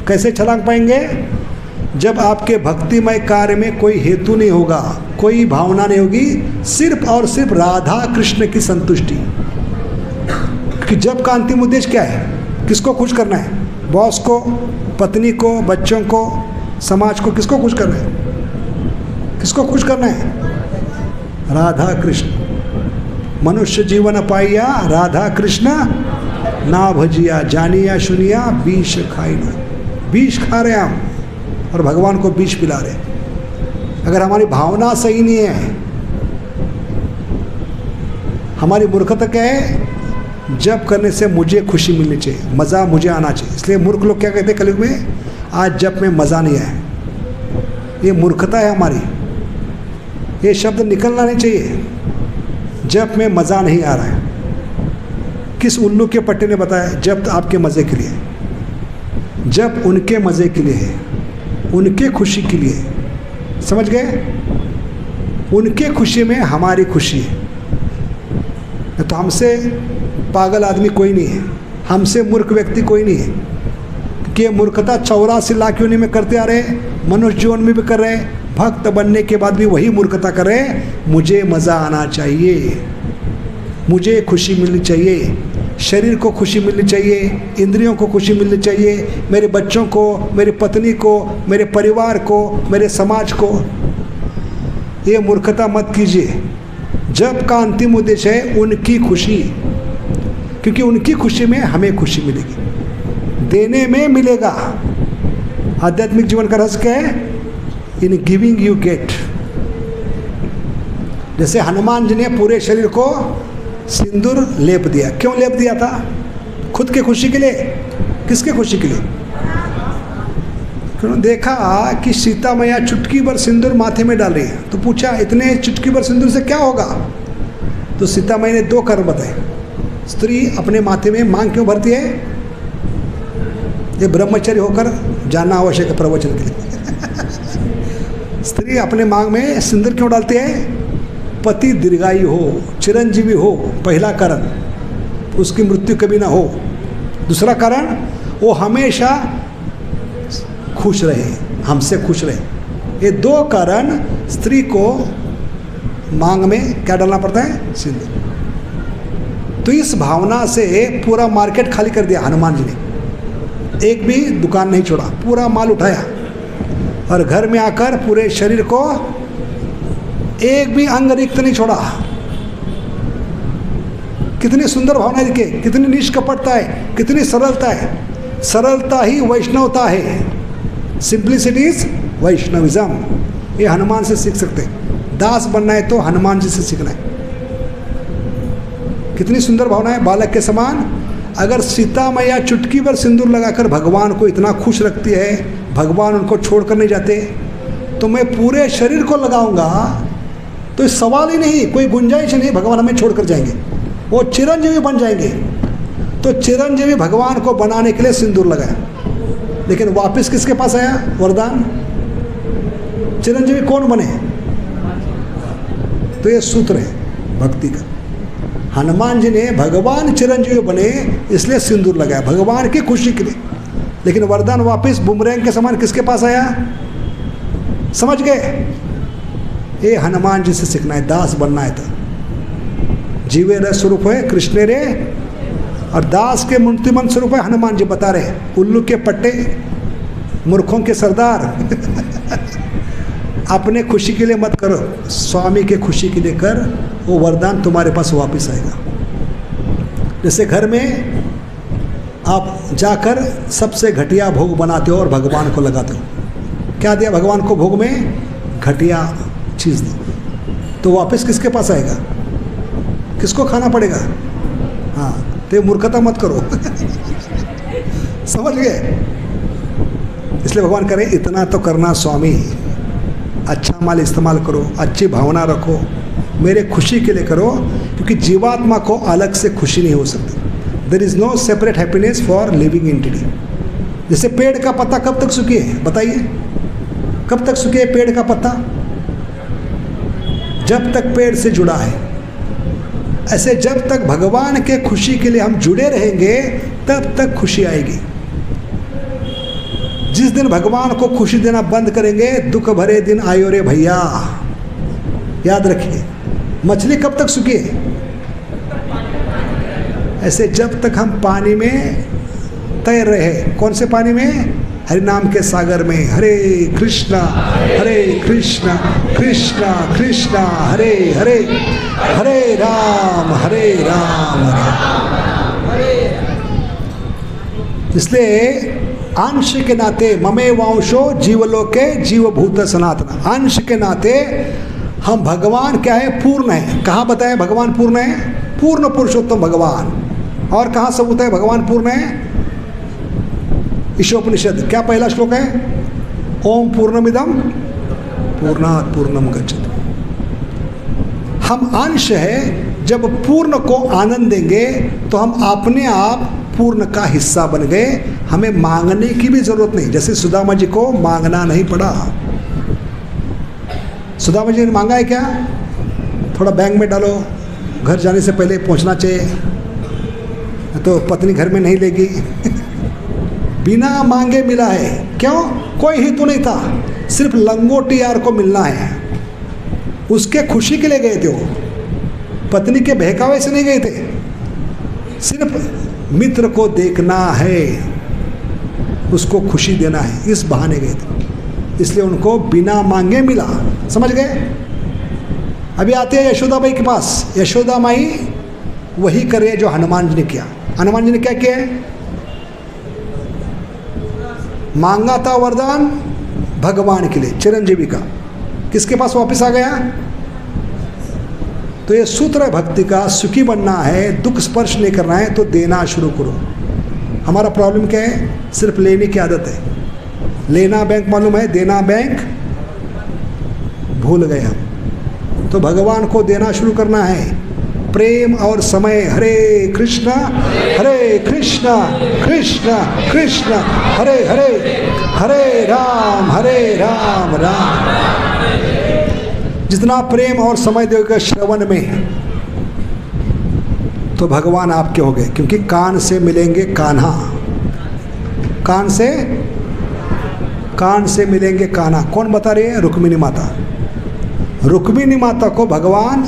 कैसे छलांग पाएंगे? जब आपके भक्तिमय कार्य में कोई हेतु नहीं होगा, कोई भावना नहीं होगी, सिर्फ और सिर्फ राधा कृष्ण की संतुष्टि। कि जब का अंतिम उद्देश्य क्या है? किसको खुश करना है? बॉस को, पत्नी को, बच्चों को, समाज को? किसको खुश करना है? किसको खुश करना है? राधा कृष्ण। मनुष्य जीवन पाइया राधा कृष्ण ना भजिया, जानिया सुनिया विष खाई लो। विष खा रहे हम और भगवान को विष पिला रहे। अगर हमारी भावना सही नहीं है, हमारी मूर्खता क्या है? जप करने से मुझे खुशी मिलनी चाहिए, मज़ा मुझे आना चाहिए। इसलिए मूर्ख लोग क्या कहते हैं कलयुग में, आज जप में मज़ा नहीं आया। ये मूर्खता है हमारी, ये शब्द निकलना नहीं चाहिए। जप में मज़ा नहीं आ रहा है। किस उल्लू के पट्टे ने बताया? जप आपके मज़े के लिए, जप उनके मज़े के लिए है, उनके खुशी के लिए। समझ गए? उनके खुशी में हमारी खुशी है। तो हमसे पागल आदमी कोई नहीं है, हमसे मूर्ख व्यक्ति कोई नहीं है। कि मूर्खता 84 लाख योनि में करते आ रहे, मनुष्य जीवन में भी कर रहे, भक्त बनने के बाद भी वही मूर्खता कर रहे। मुझे मज़ा आना चाहिए, मुझे खुशी मिलनी चाहिए, शरीर को खुशी मिलनी चाहिए, इंद्रियों को खुशी मिलनी चाहिए, मेरे बच्चों को, मेरी पत्नी को, मेरे परिवार को, मेरे समाज को। ये मूर्खता मत कीजिए। जब का अंतिम उद्देश्य है उनकी खुशी, क्योंकि उनकी खुशी में हमें खुशी मिलेगी, देने में मिलेगा। आध्यात्मिक जीवन का रहस्य क्या है? In giving you get. जैसे हनुमान जी ने पूरे शरीर को सिंदूर लेप दिया। क्यों लेप दिया था? खुद के खुशी के लिए। किसके खुशी के लिए? क्यों? देखा कि सीता मैया चुटकी भर सिंदूर माथे में डाल रही है, तो पूछा इतने चुटकी भर सिंदूर से क्या होगा? तो सीता मैया ने 2 कर्म बताए। स्त्री अपने माथे में मांग क्यों भरती है? ये ब्रह्मचर्य होकर जानना आवश्यक है प्रवचन के लिए। स्त्री अपने मांग में सिंदूर क्यों डालती है? पति दीर्घायु हो, चिरंजीवी हो, पहला कारण। उसकी मृत्यु कभी ना हो। दूसरा कारण, वो हमेशा खुश रहे, हमसे खुश रहे। ये दो कारण स्त्री को मांग में क्या डालना पड़ता है? सिंदूर। तो इस भावना से पूरा मार्केट खाली कर दिया हनुमान जी ने, एक भी दुकान नहीं छोड़ा, पूरा माल उठाया और घर में आकर पूरे शरीर को एक भी अंग रिक्त नहीं छोड़ा। कितनी सुंदर भावना देखिए, कितनी निष्कपटता है, कितनी सरलता है। सरलता ही वैष्णवता है। Simplicity is Vaishnavism. ये हनुमान से सीख सकते हैं। दास बनना है तो हनुमान जी से सीखना है। कितनी सुंदर भावना है, बालक के समान। अगर सीता मैया चुटकी भर सिंदूर लगाकर भगवान को इतना खुश रखती है, भगवान उनको छोड़कर नहीं जाते, तो मैं पूरे शरीर को लगाऊंगा तो इस सवाल ही नहीं, कोई गुंजाइश नहीं भगवान हमें छोड़कर जाएंगे। वो चिरंजीवी बन जाएंगे। तो चिरंजीवी भगवान को बनाने के लिए सिंदूर लगाया, लेकिन वापस किसके पास आया वरदान? चिरंजीवी कौन बने? तो ये सूत्र है भक्ति का। हनुमान जी ने भगवान चिरंजीवी बने इसलिए सिंदूर लगाया, भगवान की खुशी के लिए। लेकिन वरदान वापस बुमरैंग के समान किसके पास आया? समझ गए? ये हनुमान जी से सीखना है, दास बनना है। तो जीवे रस स्वरूप है कृष्ण रे, और दास के मूर्तिमंत स्वरूप है हनुमान जी। बता रहे उल्लू के पट्टे, मूर्खों के सरदार। अपने खुशी के लिए मत करो, स्वामी के खुशी के लिए कर, वो वरदान तुम्हारे पास वापस आएगा। जैसे घर में आप जाकर सबसे घटिया भोग बनाते हो और भगवान को लगाते हो, क्या दिया भगवान को भोग में? घटिया चीज़ दी, तो वापस किसके पास आएगा? किसको खाना पड़ेगा? हाँ, तो मूर्खता मत करो। समझ गए? इसलिए भगवान करे इतना तो करना स्वामी, अच्छा माल इस्तेमाल करो, अच्छी भावना रखो, मेरे खुशी के लिए करो, क्योंकि जीवात्मा को अलग से खुशी नहीं हो सकती। There is no separate happiness for living entity. जैसे पेड़ का पत्ता कब तक सूखे? बताइए, कब तक सूखे पेड़ का पत्ता? जब तक पेड़ से जुड़ा है। ऐसे जब तक भगवान के खुशी के लिए हम जुड़े रहेंगे तब तक खुशी आएगी। जिस दिन भगवान को खुशी देना बंद करेंगे, दुख भरे दिन आयो रे भैया। याद रखिए, मछली कब तक सूखी है? ऐसे जब तक हम पानी में तैर रहे। कौन से पानी में? हरि नाम के सागर में। हरे कृष्णा कृष्णा कृष्णा हरे हरे, हरे राम इसलिए अंश के नाते ममे वंशो जीवलोके जीवभूत सनातन, अंश के नाते हम भगवान क्या है? पूर्ण है। कहाँ बताए भगवान पूर्ण है? पूर्ण पुरुषोत्तम भगवान। और कहाँ सबूत है भगवान पूर्ण है? ईशोपनिषद क्या पहला श्लोक है? ओम पूर्णमिदम पूर्णात् पूर्णम गच्छति। हम अंश है, जब पूर्ण को आनंद देंगे तो हम अपने आप पूर्ण का हिस्सा बन गए। हमें मांगने की भी जरूरत नहीं। जैसे सुदामा जी को मांगना नहीं पड़ा। सुदामा जी ने मांगा है क्या? थोड़ा बैंक में डालो, घर जाने से पहले पहुंचना चाहिए, तो पत्नी घर में नहीं लेगी। बिना मांगे मिला है। क्यों? कोई हेतु नहीं था, सिर्फ लंगोटी यार को मिलना है। उसके खुशी के लिए गए थे वो, पत्नी के बहकावे से नहीं गए थे। सिर्फ मित्र को देखना है, उसको खुशी देना है, इस बहाने गए थे। इसलिए उनको बिना मांगे मिला। समझ गए? अभी आते हैं यशोदा माई के पास। यशोदा माई वही कर रही है जो हनुमान जी ने किया। हनुमान जी ने क्या किया है? मांगा था वरदान भगवान के लिए, चिरंजीवी का। किसके पास वापस आ गया? तो ये सूत्र है भक्ति का। सुखी बनना है, दुख स्पर्श नहीं करना है, तो देना शुरू करो। हमारा प्रॉब्लम क्या है? सिर्फ लेने की आदत है। लेना बैंक मालूम है, देना बैंक भूल गए हम। तो भगवान को देना शुरू करना है, प्रेम और समय। हरे कृष्णा कृष्णा कृष्ण हरे हरे, हरे राम राम। जितना प्रेम और समय देगा श्रवण में, तो भगवान आपके हो गए, क्योंकि कान से मिलेंगे कान्हा, कान से मिलेंगे कान्हा। कौन बता रही है? रुक्मिणी माता। रुक्मिणी माता को भगवान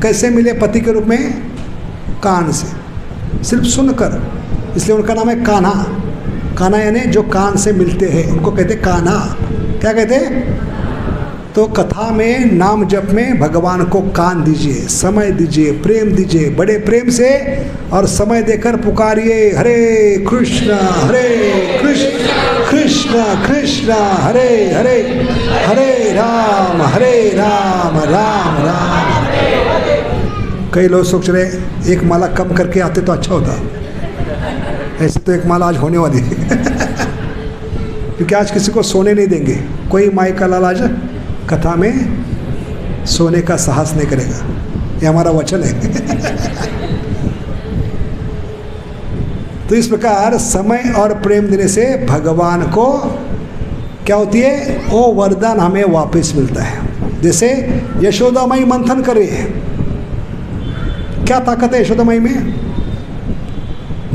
कैसे मिले पति के रूप में? कान से, सिर्फ सुनकर, इसलिए उनका नाम है कान्हा। कान्हा यानी जो कान से मिलते हैं उनको कहते कान्हा। क्या कहते? तो कथा में, नाम जप में भगवान को कान दीजिए, समय दीजिए, प्रेम दीजिए, बड़े प्रेम से और समय देकर पुकारिए, हरे कृष्ण कृष्ण कृष्ण हरे हरे, हरे राम राम राम। कई लोग सोच रहे एक माला कम करके आते तो अच्छा होता, ऐसे तो एक माला आज होने वाली है क्योंकि आज किसी को सोने नहीं देंगे। कोई माई का लाल आज कथा में सोने का साहस नहीं करेगा, ये हमारा वचन है तो इस प्रकार समय और प्रेम देने से भगवान को क्या होती है? वो वरदान हमें वापस मिलता है। जैसे यशोदा माई मंथन कर रही है, क्या ताकत है यशोदा माई में?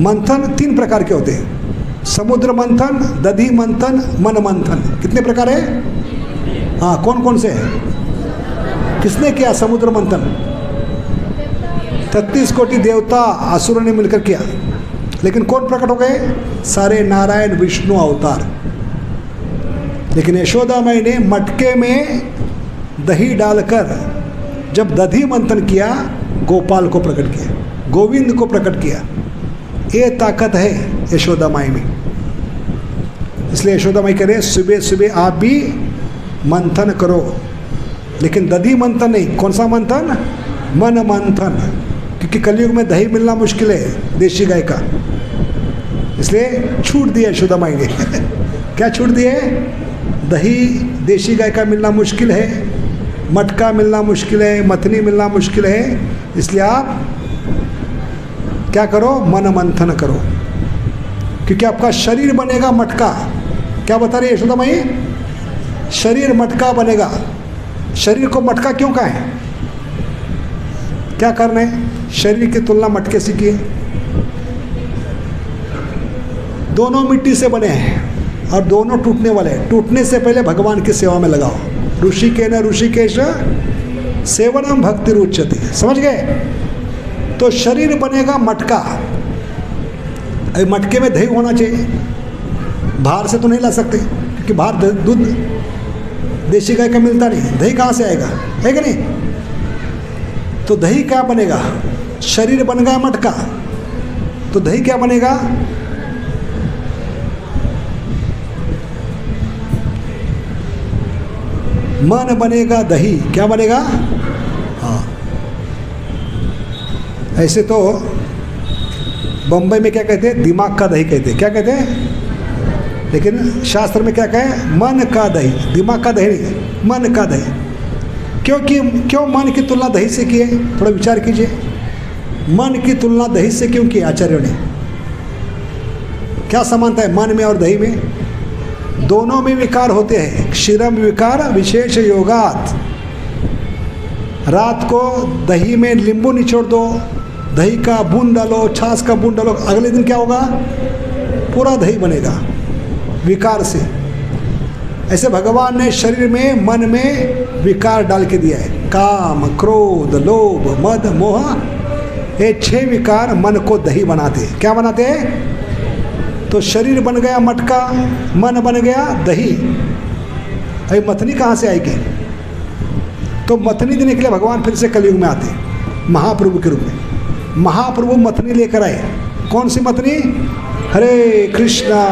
मंथन 3 प्रकार के होते हैं, समुद्र मंथन, दधी मंथन, मन मंथन। कितने प्रकार है? हाँ, कौन कौन से है? किसने किया समुद्र मंथन? 33 कोटि देवता असुरों ने मिलकर किया, लेकिन कौन प्रकट हो गए? सारे नारायण विष्णु अवतार। लेकिन यशोदा माई ने मटके में दही डालकर जब दधी मंथन किया, गोपाल को प्रकट किया, गोविंद को प्रकट किया। ये ताकत है यशोदा माई में। इसलिए यशोदा माई कह रहे सुबह सुबह आप भी मंथन करो, लेकिन दधी मंथन नहीं। कौन सा मंथन? मन मंथन, क्योंकि कलयुग में दही मिलना मुश्किल है देशी गाय का। इसलिए छूट दिया यशोदा माई ने क्या छूट दिए? दही देशी गाय का मिलना मुश्किल है, मटका मिलना मुश्किल है, मथनी मिलना मुश्किल है। इसलिए आप क्या करो? मन मंथन करो, क्योंकि आपका शरीर बनेगा मटका। क्या बता रही है यशोदा माई? शरीर मटका बनेगा। शरीर को मटका क्यों कहा है? क्या करना है? शरीर की तुलना मटके से की है। दोनों मिट्टी से बने हैं और दोनों टूटने वाले हैं। टूटने से पहले भगवान की सेवा में लगाओ। ऋषिकेन ऋषिकेश सेवनम भक्ति रुच्यते। समझ गए? तो शरीर बनेगा मटका। अभी मटके में दही होना चाहिए, बाहर से तो नहीं ला सकते, क्योंकि बाहर दूध देशी गाय का मिलता नहीं, दही कहाँ से आएगा? है कि नहीं? तो दही क्या बनेगा? शरीर बन गया मटका, तो दही क्या बनेगा? मन बनेगा दही। क्या बनेगा? हाँ, ऐसे तो बम्बई में क्या कहते हैं? दिमाग का दही कहते हैं। क्या कहते हैं? लेकिन शास्त्र में क्या कहें? मन का दही। दिमाग का दही नहीं, मन का दही। क्यों मन की तुलना दही से की है? थोड़ा विचार कीजिए। मन की तुलना दही से क्यों की आचार्यों ने? क्या समानता है मन में और दही में? दोनों में विकार होते हैं। क्षीरम विकार विशेष योगात। रात को दही में नींबू निचोड़ दो, दही का बूंद डालो, छाछ का बूंद डालो, अगले दिन क्या होगा? पूरा दही बनेगा विकार से। ऐसे भगवान ने शरीर में, मन में विकार डाल के दिया है। काम, क्रोध, लोभ, मद, मोह, ये 6 विकार मन को दही बनाते हैं। क्या बनाते हैं? तो शरीर बन गया मटका, मन बन गया दही। अभी मथनी कहाँ से आएगी? तो मथनी देने के लिए भगवान फिर से कलयुग में आते हैं महाप्रभु के रूप में। महाप्रभु मथनी लेकर आए। कौन सी मथनी? हरे कृष्णा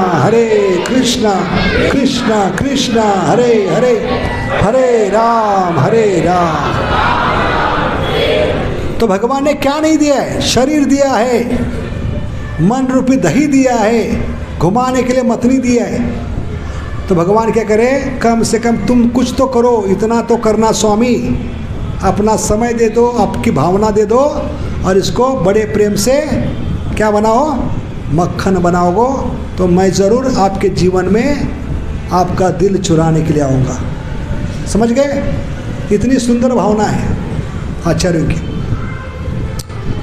कृष्णा कृष्णा हरे हरे, हरे राम तो भगवान ने क्या नहीं दिया है? शरीर दिया है, मन रूपी दही दिया है, घुमाने के लिए मथनी दिया है। तो भगवान क्या करे? कम से कम तुम कुछ तो करो, इतना तो करना स्वामी। अपना समय दे दो, आपकी भावना दे दो, और इसको बड़े प्रेम से क्या बनाओ? मक्खन बनाओगे तो मैं ज़रूर आपके जीवन में आपका दिल चुराने के लिए आऊँगा। समझ गए? इतनी सुंदर भावना है आचार्यों की।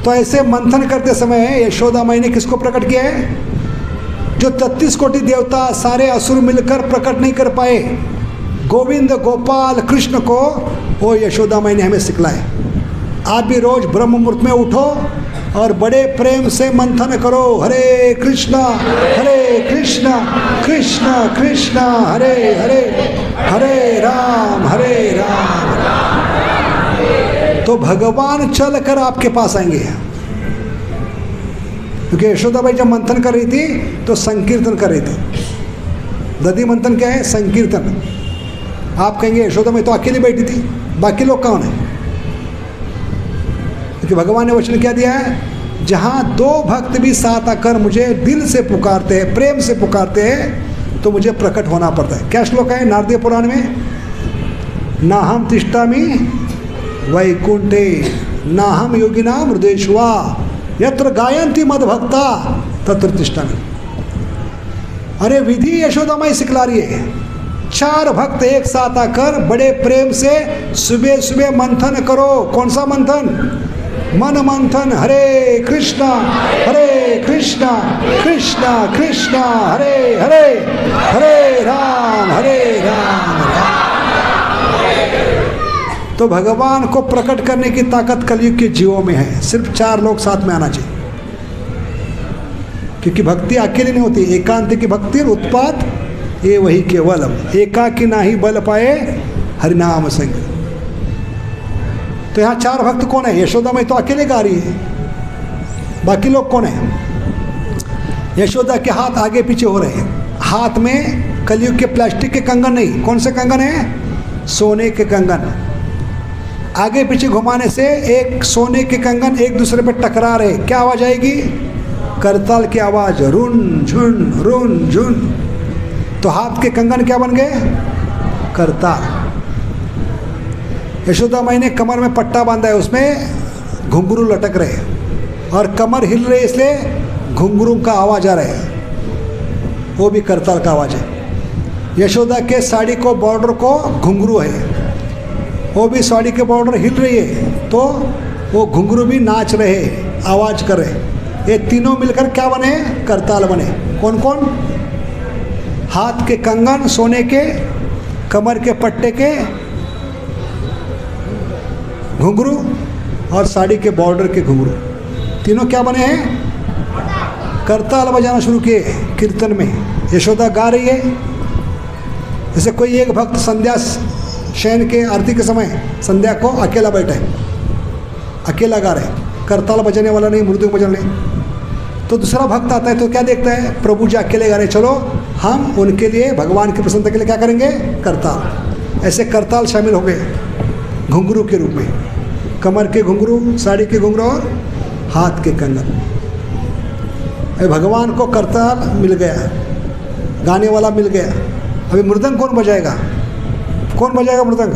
तो ऐसे मंथन करते समय यशोदा माई ने किसको प्रकट किया है? जो 33 कोटि देवता सारे असुर मिलकर प्रकट नहीं कर पाए, गोविंद गोपाल कृष्ण को वो यशोदा माई ने हमें सिखलाए। आप भी रोज ब्रह्म मुहूर्त में उठो और बड़े प्रेम से मंथन करो, हरे कृष्णा कृष्ण कृष्ण हरे हरे, हरे राम तो भगवान चल कर आपके पास आएंगे। क्योंकि यशोदा बाई जब मंथन कर रही थी तो संकीर्तन कर रही थी। दधी मंथन क्या है? संकीर्तन। आप कहेंगे यशोदा माई तो अकेली बैठी थी, बाकी लोग कौन है? क्योंकि भगवान ने वचन क्या दिया है? जहाँ दो भक्त भी साथ आकर मुझे दिल से पुकारते हैं, प्रेम से पुकारते हैं, तो मुझे प्रकट होना पड़ता है। क्या श्लोक है नारदीय पुराण में? नाहम तिष्ठामि वैकुंठे नाहम योगिनाम हृदयेषु यत्र गायन्ति मद्भक्ता तत्र तिष्ठामि। अरे विधि यशोदा माई सिखला रही है। 4 भक्त एक साथ आकर बड़े प्रेम से सुबह सुबह मंथन करो। कौन सा मंथन? मन मंथन। हरे कृष्णा कृष्ण कृष्ण हरे हरे, हरे राम तो भगवान को प्रकट करने की ताकत कलयुग के जीवों में है। सिर्फ 4 लोग साथ में आना चाहिए, क्योंकि भक्ति अकेली नहीं होती। एकांत की भक्ति उत्पात ये वही केवलम, एकाकी नाही बल पाए हरिनाम संग। तो यहाँ 4 भक्त कौन है? यशोदा माई तो अकेले गा रही है, बाकी लोग कौन है? यशोदा के हाथ आगे पीछे हो रहे हैं। हाथ में कलयुग के प्लास्टिक के कंगन नहीं। कौन से कंगन है? सोने के कंगन। आगे पीछे घुमाने से एक सोने के कंगन एक दूसरे पे टकरा रहे, क्या आवाज आएगी? करताल की आवाज, रुन झुन। तो हाथ के कंगन क्या बन गए? करताल। यशोदा माई ने कमर में पट्टा बांधा है, उसमें घुंघरू लटक रहे और कमर हिल रही, इसलिए घुंघरू का आवाज आ रहा है, वो भी करताल का आवाज है। यशोदा के साड़ी को बॉर्डर को घुंघरू है, वो भी साड़ी के बॉर्डर हिल रही है, तो वो घुंघरू भी नाच रहे, आवाज कर रहे। ये तीनों मिलकर क्या बने? करताल बने। कौन कौन? हाथ के कंगन सोने के, कमर के पट्टे के घुंघरू और साड़ी के बॉर्डर के घुंघरू, तीनों क्या बने हैं? करताल बजाना शुरू किए कीर्तन में। यशोदा गा रही है। जैसे कोई एक भक्त संध्या शयन के आरती के समय संध्या को अकेला बैठा है, अकेला गा रहे, करताल बजाने वाला नहीं, मृदंग बजाने नहीं। तो दूसरा भक्त आता है तो क्या देखता है? प्रभु जी अकेले गा रहे, चलो हम उनके लिए भगवान की प्रसन्नता के लिए क्या करेंगे? करताल। ऐसे करताल शामिल हो गए घुंघरू के रूप में, कमर के घुंघरू, साड़ी के घुंघरू और हाथ के कंगन। भगवान को करताल मिल गया, गाने वाला मिल गया। अभी मृदंग कौन बजाएगा? कौन बजाएगा मृदंग?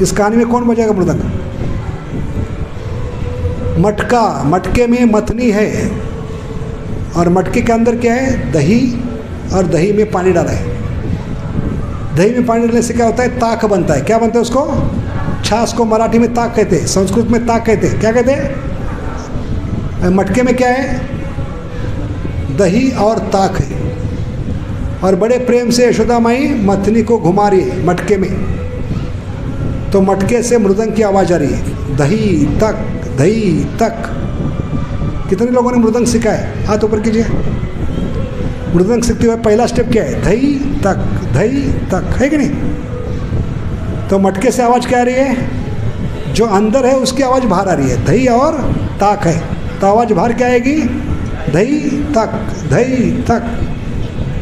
इस कहानी में कौन बजाएगा मृदंग? मटका, मटके में मथनी है और मटके के अंदर क्या है? दही, और दही में पानी डाला है। दही में पानी डालने से क्या होता है? ताक बनता है। क्या बनता है उसको? छाछ को मराठी में ताक कहते हैं, संस्कृत में ताक कहते हैं। क्या कहते हैं? मटके में क्या है? दही और ताक है। और बड़े प्रेम से यशोदा माई मथनी को घुमा रही है मटके में, तो मटके से मृदंग की आवाज़ आ रही है, दही तक दही तक। कितने लोगों ने मृदंग सीखा है? हाथ ऊपर कीजिए। मृदंग सीखते हुए पहला स्टेप क्या है? दही तक, है कि नहीं? तो मटके से आवाज़ क्या आ रही है? जो अंदर है उसकी आवाज़ बाहर आ रही है। दही और ताक है, तो आवाज़ बाहर क्या आएगी? दही तक।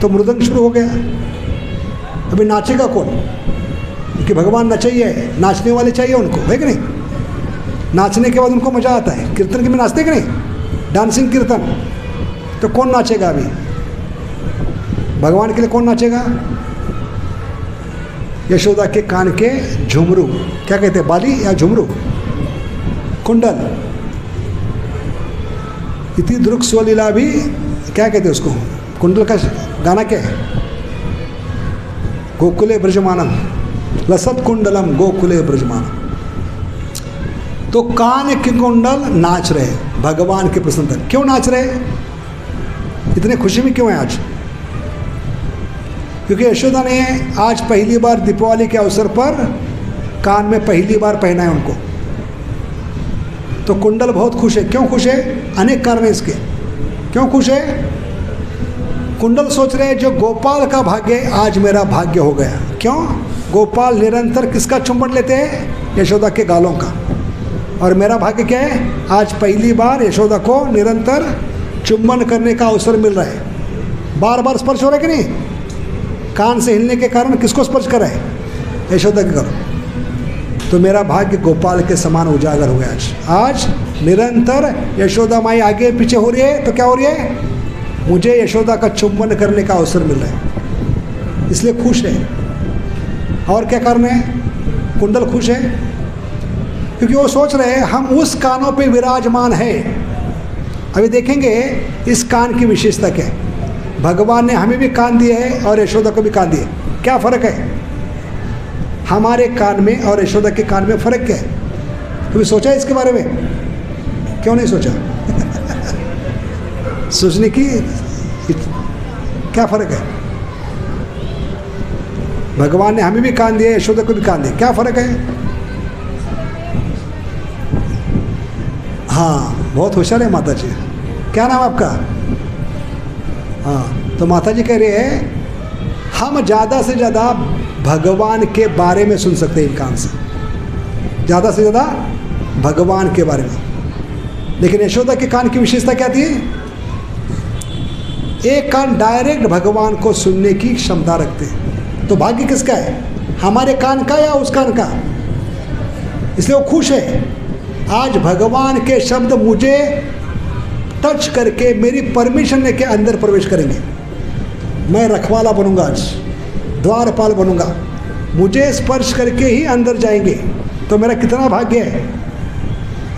तो मृदंग शुरू हो गया। अभी नाचेगा कौन? क्योंकि भगवान नचैया है, नाचने वाले चाहिए उनको, है कि नहीं? नाचने के बाद उनको मज़ा आता है। कीर्तन के में नाचते कि नहीं? डांसिंग कीर्तन। तो कौन नाचेगा अभी? भगवान के लिए कौन नाचेगा? यशोदा के कान के झुमरू, क्या कहते हैं? बाली या झुमरू? कुंडल। इति दृक् स्वलीला भी क्या कहते हैं उसको? कुंडल का गाना क्या है? गोकुले ब्रजमानम लसत कुंडलम गोकुले ब्रजमानम। तो कान के कुंडल नाच रहे भगवान के प्रसन्नता। क्यों नाच रहे? इतने खुशी में क्यों है आज? क्योंकि यशोदा ने आज पहली बार दीपावली के अवसर पर कान में पहली बार पहना है उनको, तो कुंडल बहुत खुश है। क्यों खुश है? अनेक कारण है इसके। क्यों खुश है? कुंडल सोच रहे हैं जो गोपाल का भाग्य आज मेरा भाग्य हो गया। क्यों? गोपाल निरंतर किसका चुंबन लेते हैं? यशोदा के गालों का। और मेरा भाग्य क्या है? आज पहली बार यशोदा को निरंतर चुंबन करने का अवसर मिल रहा है। बार बार स्पर्श हो रहा है कि नहीं? कान से हिलने के कारण किसको स्पर्श कर रहा है? यशोदा के गालों। तो मेरा भाग्य गोपाल के समान उजागर हो गया आज निरंतर यशोदा माई आगे पीछे हो रही है। तो क्या हो रही है? मुझे यशोदा का चुंबन करने का अवसर मिल रहा है, इसलिए खुश है। और क्या कारण है? कुंडल खुश है क्योंकि वो सोच रहे हैं हम उस कानों पे विराजमान है। अभी देखेंगे इस कान की विशेषता क्या है। भगवान ने हमें भी कान दिए है और यशोदा को भी कान दिए। क्या फ़र्क है हमारे कान में और यशोदा के कान में? फ़र्क क्या है? कभी सोचा इसके बारे में? क्यों नहीं सोचा? सोचने की क्या फ़र्क है? भगवान ने हमें भी कान दिए, यशोदा को भी कान दिए। क्या फ़र्क है? हाँ, बहुत होशियार है माता जी। क्या नाम आपका? हाँ, तो माता जी कह रहे हैं हम ज़्यादा से ज़्यादा भगवान के बारे में सुन सकते हैं इन कान से, ज़्यादा से ज़्यादा भगवान के बारे में। लेकिन यशोदा के कान की विशेषता क्या थी? एक कान डायरेक्ट भगवान को सुनने की क्षमता रखते हैं। तो भाग्य किसका है? हमारे कान का या उस कान का? इसलिए वो खुश है। आज भगवान के शब्द मुझे टच करके मेरी परमिशन लेके अंदर प्रवेश करेंगे। मैं रखवाला बनूंगा, आज द्वारपाल बनूंगा, मुझे स्पर्श करके ही अंदर जाएंगे। तो मेरा कितना भाग्य है।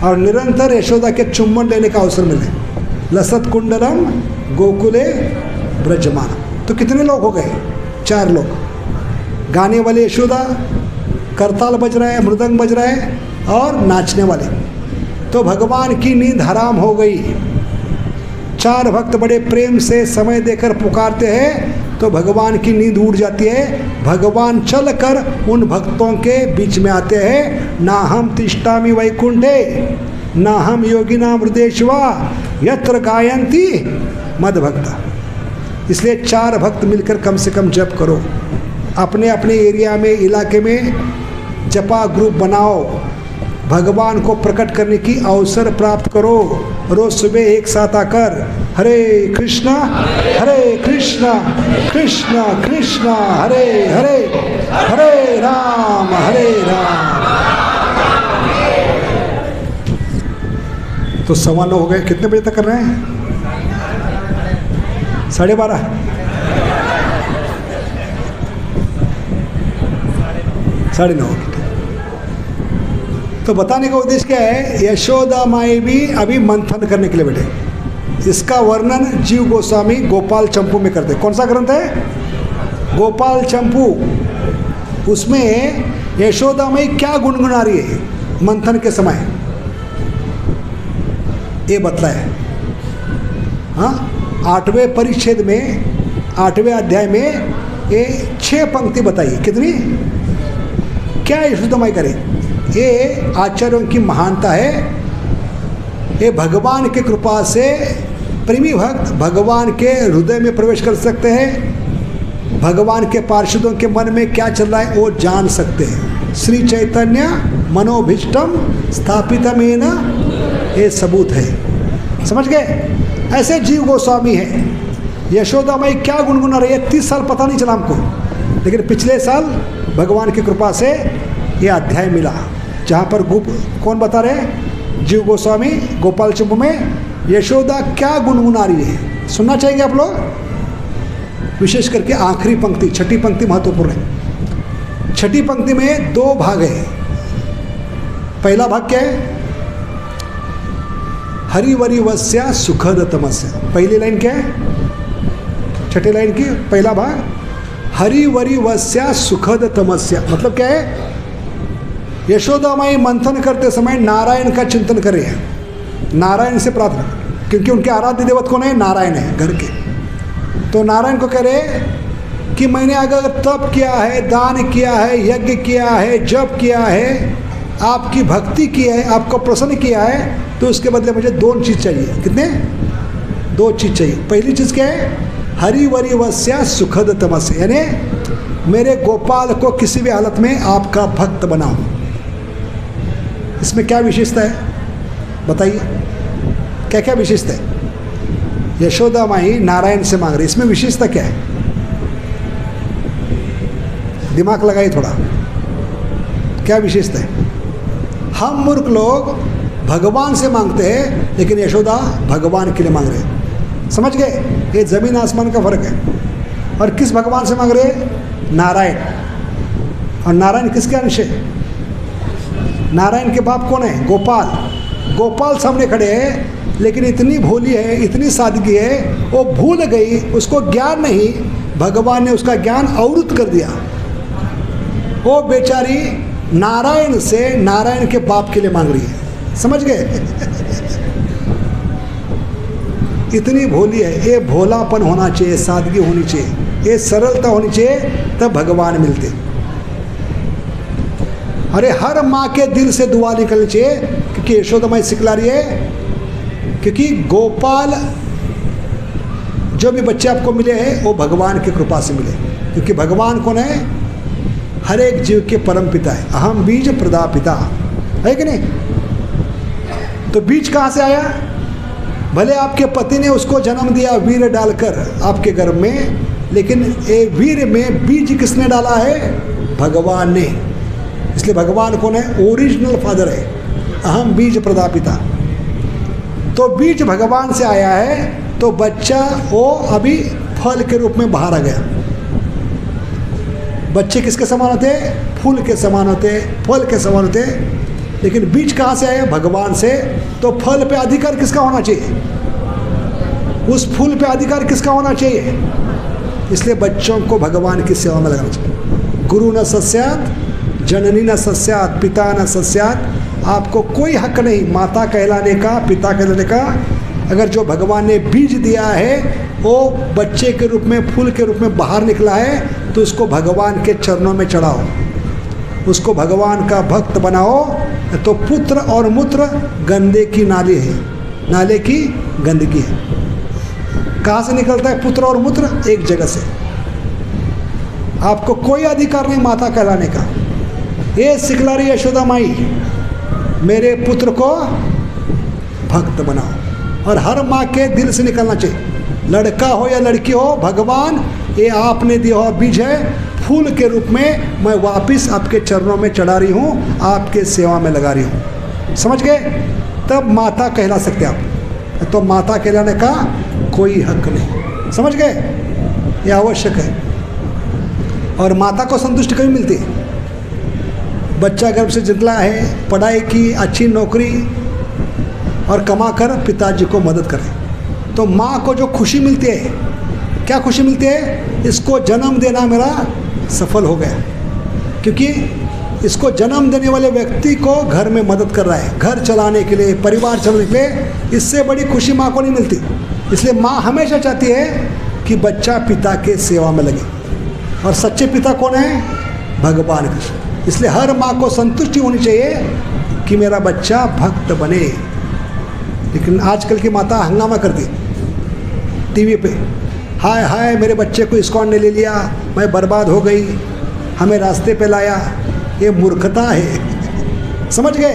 और निरंतर यशोदा के चुम्बन लेने का अवसर मिले। लसत कुंडलम गोकुले ब्रजमान। तो कितने लोग हो गए? 4 लोग। गाने वाले यशोदा, करताल बज रहा है, मृदंग बज रहा है और नाचने वाले। तो भगवान की नींद हराम हो गई। 4 भक्त बड़े प्रेम से समय देकर पुकारते हैं तो भगवान की नींद उड़ जाती है। भगवान चल कर उन भक्तों के बीच में आते हैं। ना हम तिष्ठामि वैकुंठे ना हम योगिना मृदेशवा यत्र गायन्ति मद भक्ता। इसलिए 4 भक्त मिलकर कम से कम जप करो। अपने अपने एरिया में, इलाके में जपा ग्रुप बनाओ। भगवान को प्रकट करने की अवसर प्राप्त करो। रोज सुबह एक साथ आकर हरे कृष्णा कृष्ण कृष्ण हरे हरे, हरे राम। तो 9:15 हो गए। कितने बजे तक कर रहे हैं? 12:30। 9:30। तो बताने का उद्देश्य क्या है? यशोदा माई भी अभी मंथन करने के लिए बैठे। इसका वर्णन जीव गोस्वामी गोपाल चंपू में करते। कौन सा ग्रंथ है? गोपाल चंपू। उसमें यशोदा माई क्या गुनगुना रही है मंथन के समय, ये बतलाया। हाँ, 8वें परिच्छेद में, 8वें अध्याय में ये 6 पंक्ति बताई। कितनी? क्या यशोदा माई करे? ये आचार्यों की महानता है। ये भगवान के कृपा से प्रेमी भक्त भगवान के हृदय में प्रवेश कर सकते हैं। भगवान के पार्षदों के मन में क्या चल रहा है वो जान सकते हैं। श्री चैतन्य मनोभीष्टम स्थापितमेन, ये सबूत है। समझ गए? ऐसे जीव गोस्वामी है। यशोदा माई क्या गुनगुना रही है 30 साल पता नहीं चला हमको, लेकिन पिछले साल भगवान की कृपा से ये अध्याय मिला जहाँ पर कौन बता रहे हैं? जीव गोस्वामी गोपाल चंपू में यशोदा क्या गुनगुना रही है। सुनना चाहिए आप लोग, विशेष करके आखिरी पंक्ति, 6ठी पंक्ति महत्वपूर्ण है। 6ठी पंक्ति में 2 भाग है। पहला भाग क्या है? हरिवरी वस्या सुखद तमस्या। पहली लाइन क्या है? 6ठी लाइन की पहला भाग, हरिवरी वस्या सुखद तमस्या। मतलब क्या है? यशोदा माई मंथन करते समय नारायण का चिंतन कर रही है, नारायण से प्रार्थना, क्योंकि उनके आराध्य देवत कौन है? नारायण है घर के। तो नारायण को कह रहे कि मैंने अगर तप किया है, दान किया है, यज्ञ किया है, जप किया है, आपकी भक्ति की है, आपको प्रसन्न किया है, तो उसके बदले मुझे 2 चीज़ चाहिए। कितने? 2 चीज़ चाहिए। पहली चीज़ क्या है? हरिवरी वस्या सुखद तमस्य, यानी मेरे गोपाल को किसी भी हालत में आपका भक्त बनाओ। इसमें क्या विशेषता है बताइए? क्या क्या विशेषता है? यशोदा माई नारायण से मांग रही, इसमें विशेषता क्या है? दिमाग लगाइए थोड़ा, क्या विशेषता है? हम मूर्ख लोग भगवान से मांगते हैं, लेकिन यशोदा भगवान के लिए मांग रहे हैं। समझ गए? ये जमीन आसमान का फर्क है। और किस भगवान से मांग रहे हैं? नारायण। और नारायण किसके अंश है? नारायण के बाप कौन है? गोपाल। गोपाल सामने खड़े हैं, लेकिन इतनी भोली है, इतनी सादगी है, वो भूल गई, उसको ज्ञान नहीं, भगवान ने उसका ज्ञान अवरुद्ध कर दिया। वो बेचारी नारायण से नारायण के बाप के लिए मांग रही है। समझ गए? इतनी भोली है। ये भोलापन होना चाहिए, सादगी होनी चाहिए, ये सरलता होनी चाहिए, तब भगवान मिलते। अरे हर माँ के दिल से दुआ निकलनी चाहिए, क्योंकि यशोदा माई सिखला रही है, क्योंकि गोपाल जो भी बच्चे आपको मिले हैं वो भगवान की कृपा से मिले, क्योंकि भगवान कौन है? हर एक जीव के परम पिता है। अहम बीज प्रदापिता है कि नहीं? तो बीज कहाँ से आया? भले आपके पति ने उसको जन्म दिया वीर डालकर आपके गर्भ में, लेकिन ये वीर में बीज किसने डाला है? भगवान ने। इसलिए भगवान कौन है? ओरिजिनल फादर है, अहम बीज प्रदापिता। तो बीज भगवान से आया है, तो बच्चा वो अभी फल के रूप में बाहर आ गया। बच्चे किसके समान होते हैं? फूल के समान होते हैं, फल के समान होते हैं। लेकिन बीज कहाँ से आया? भगवान से। तो फल पे अधिकार किसका होना चाहिए? उस फूल पे अधिकार किसका होना चाहिए? इसलिए बच्चों को भगवान की सेवा में लगाना चाहिए। गुरु न सस्यात, जननी न सस्यात, पिता न सस्यात। आपको कोई हक नहीं माता कहलाने का, पिता कहलाने का। अगर जो भगवान ने बीज दिया है वो बच्चे के रूप में, फूल के रूप में बाहर निकला है, तो उसको भगवान के चरणों में चढ़ाओ, उसको भगवान का भक्त बनाओ। तो पुत्र और मूत्र गंदे की नाली है, नाले की गंदगी है। कहाँ से निकलता है पुत्र और मूत्र? एक जगह से। आपको कोई अधिकार नहीं माता कहलाने का। ये सिखला रही यशोदा माई, मेरे पुत्र को भक्त बनाओ। और हर माँ के दिल से निकलना चाहिए, लड़का हो या लड़की हो, भगवान ये आपने दिया हुआ बीज है, फूल के रूप में मैं वापस आपके चरणों में चढ़ा रही हूँ, आपके सेवा में लगा रही हूँ। समझ गए? तब माता कहला सकते आप। तो माता कहलाने का कोई हक नहीं। समझ गए? यह आवश्यक है। और माता को संतुष्टि कभी मिलती है? बच्चा गर्भ से जितला है, पढ़ाई की, अच्छी नौकरी और कमाकर पिताजी को मदद करे, तो माँ को जो खुशी मिलती है, क्या खुशी मिलती है? इसको जन्म देना मेरा सफल हो गया, क्योंकि इसको जन्म देने वाले व्यक्ति को घर में मदद कर रहा है, घर चलाने के लिए, परिवार चलाने के लिए। इससे बड़ी खुशी माँ को नहीं मिलती। इसलिए माँ हमेशा चाहती है कि बच्चा पिता के सेवा में लगे। और सच्चे पिता कौन है? भगवान कृष्ण। इसलिए हर माँ को संतुष्टि होनी चाहिए कि मेरा बच्चा भक्त बने। लेकिन आजकल की माता हंगामा करती टीवी पे, हाय हाय मेरे बच्चे को इस्कॉन ने ले लिया, मैं बर्बाद हो गई, हमें रास्ते पे लाया। ये मूर्खता है। समझ गए?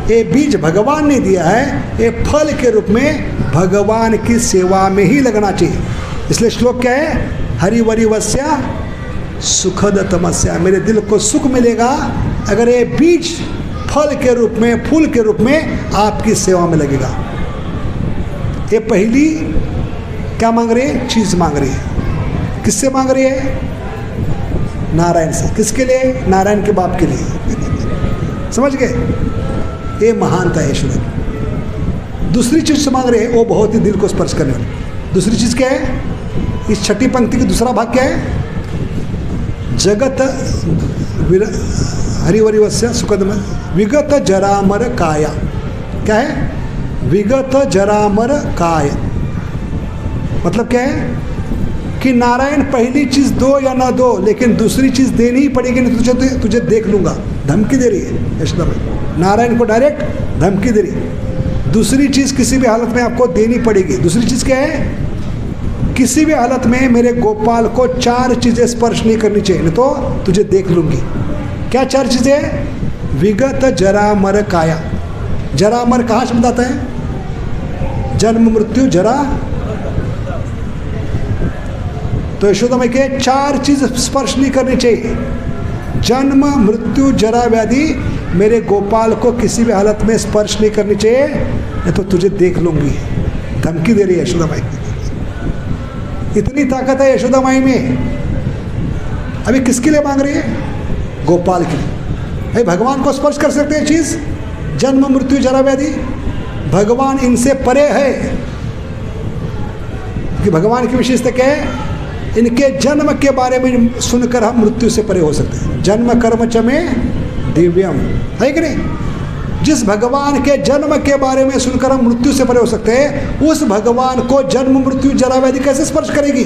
ये बीज भगवान ने दिया है, ये फल के रूप में भगवान की सेवा में ही लगना चाहिए। इसलिए श्लोक क्या है? हरिवरी वस्या सुखद तमस्या। मेरे दिल को सुख मिलेगा अगर ये बीज फल के रूप में, फूल के रूप में आपकी सेवा में लगेगा। ये पहली क्या मांग रही है? चीज़ मांग रही है। किससे मांग रही है? नारायण से। किसके लिए? नारायण के बाप के लिए। समझ गए? ये महानता है ईश्वर की। दूसरी चीज़ से मांग रहे हैं, वो बहुत ही दिल को स्पर्श करने वाली। दूसरी चीज़ क्या है? इस छठी पंक्ति की दूसरा भाग क्या है? जगत हरिवरिवस्य सुखदम विगत जरामर काया। क्या है? विगत जरामर काय। मतलब क्या है कि नारायण पहली चीज दो या ना दो, लेकिन दूसरी चीज देनी ही पड़ेगी, नहीं तुझे देख लूंगा। धमकी दे रही है यशोदा माई, नारायण को डायरेक्ट धमकी दे रही है। दूसरी चीज किसी भी हालत में आपको देनी पड़ेगी। दूसरी चीज क्या है? किसी भी हालत में मेरे गोपाल को 4 चीजें स्पर्श नहीं करनी चाहिए, नहीं तो तुझे देख लूंगी। क्या 4 चीजें? विगत जरामर काया। जरामर कहाँ शब्द आता है? जन्म मृत्यु जरा। तो यशोदा माई के 4 चीज स्पर्श नहीं करनी चाहिए। जन्म मृत्यु जरा व्याधि मेरे गोपाल को किसी भी हालत में स्पर्श नहीं करनी चाहिए, नहीं तो तुझे देख लूंगी। धमकी दे रही है यशोदा माई। इतनी ताकत है यशोदा माई में। अभी किसके लिए मांग रही है? गोपाल के लिए। भाई भगवान को स्पर्श कर सकते हैं चीज, जन्म मृत्यु जरा व्याधि। भगवान इनसे परे है कि भगवान की विशेषता क्या है? इनके जन्म के बारे में सुनकर हम मृत्यु से परे हो सकते हैं। जन्म कर्म च में दिव्यम, है कि नहीं? जिस भगवान के जन्म के बारे में सुनकर हम मृत्यु से परे हो सकते हैं, उस भगवान को जन्म मृत्यु जरा व्याधि कैसे स्पर्श करेगी?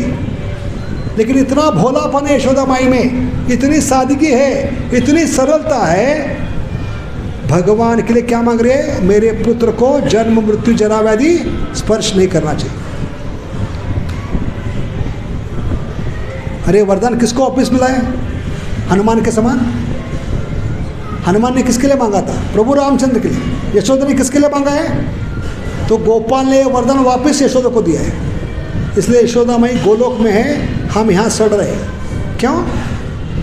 लेकिन इतना भोलापन है यशोदा माई में, इतनी सादगी है, इतनी सरलता है। भगवान के लिए क्या मांग रहे हैं? मेरे पुत्र को जन्म मृत्यु जरा व्याधि स्पर्श नहीं करना चाहिए। अरे वरदान किसको वापिस मिला है? हनुमान के समान। हनुमान ने किसके लिए मांगा था? प्रभु रामचंद्र के लिए। यशोदा ने किसके लिए मांगा है? तो गोपाल ने वरदान वापस यशोदा को दिया है। इसलिए यशोदा माई गोलोक में है, हम यहाँ सड़ रहे हैं। क्यों?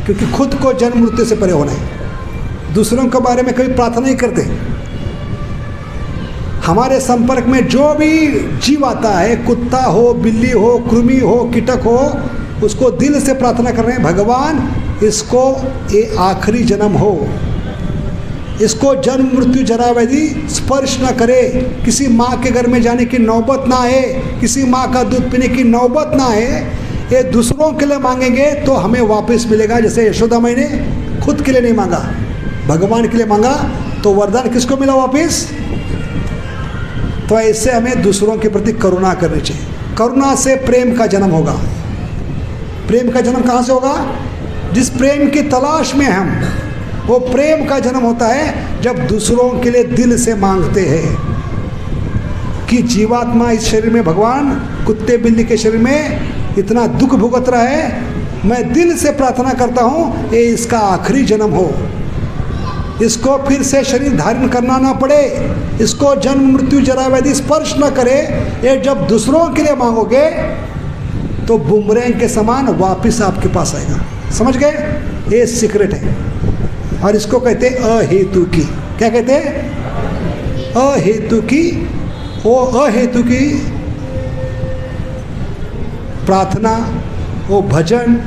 क्योंकि खुद को जन्म मृत्यु से परे होना है। दूसरों के बारे में कभी प्रार्थना नहीं करते। हमारे संपर्क में जो भी जीव आता है, कुत्ता हो, बिल्ली हो, कृमि हो, कीटक हो, उसको दिल से प्रार्थना कर रहे हैं, भगवान इसको ये आखिरी जन्म हो, इसको जन्म मृत्यु जरा व्याधि स्पर्श न करे, किसी माँ के घर में जाने की नौबत ना आए, किसी माँ का दूध पीने की नौबत ना आए। ये दूसरों के लिए मांगेंगे तो हमें वापस मिलेगा। जैसे यशोदा माई ने खुद के लिए नहीं मांगा, भगवान के लिए मांगा, तो वरदान किसको मिला वापस? तो ऐसे हमें दूसरों के प्रति करुणा करनी चाहिए। करुणा से प्रेम का जन्म होगा। प्रेम का जन्म कहाँ से होगा? जिस प्रेम की तलाश में हम, वो प्रेम का जन्म होता है जब दूसरों के लिए दिल से मांगते हैं। कि जीवात्मा इस शरीर में, भगवान कुत्ते बिल्ली के शरीर में इतना दुख भुगत रहा है, मैं दिल से प्रार्थना करता हूँ ये इसका आखिरी जन्म हो, इसको फिर से शरीर धारण करना ना पड़े, इसको जन्म मृत्यु जरा व्याधि स्पर्श न करे। ये जब दूसरों के लिए मांगोगे तो बुमरैंग के समान वापस आपके पास आएगा। समझ गए? ये सीक्रेट है। और इसको कहते हैं अहेतु की। क्या कहते हैं? अहेतु की। वो अहेतु की प्रार्थना, वो भजन,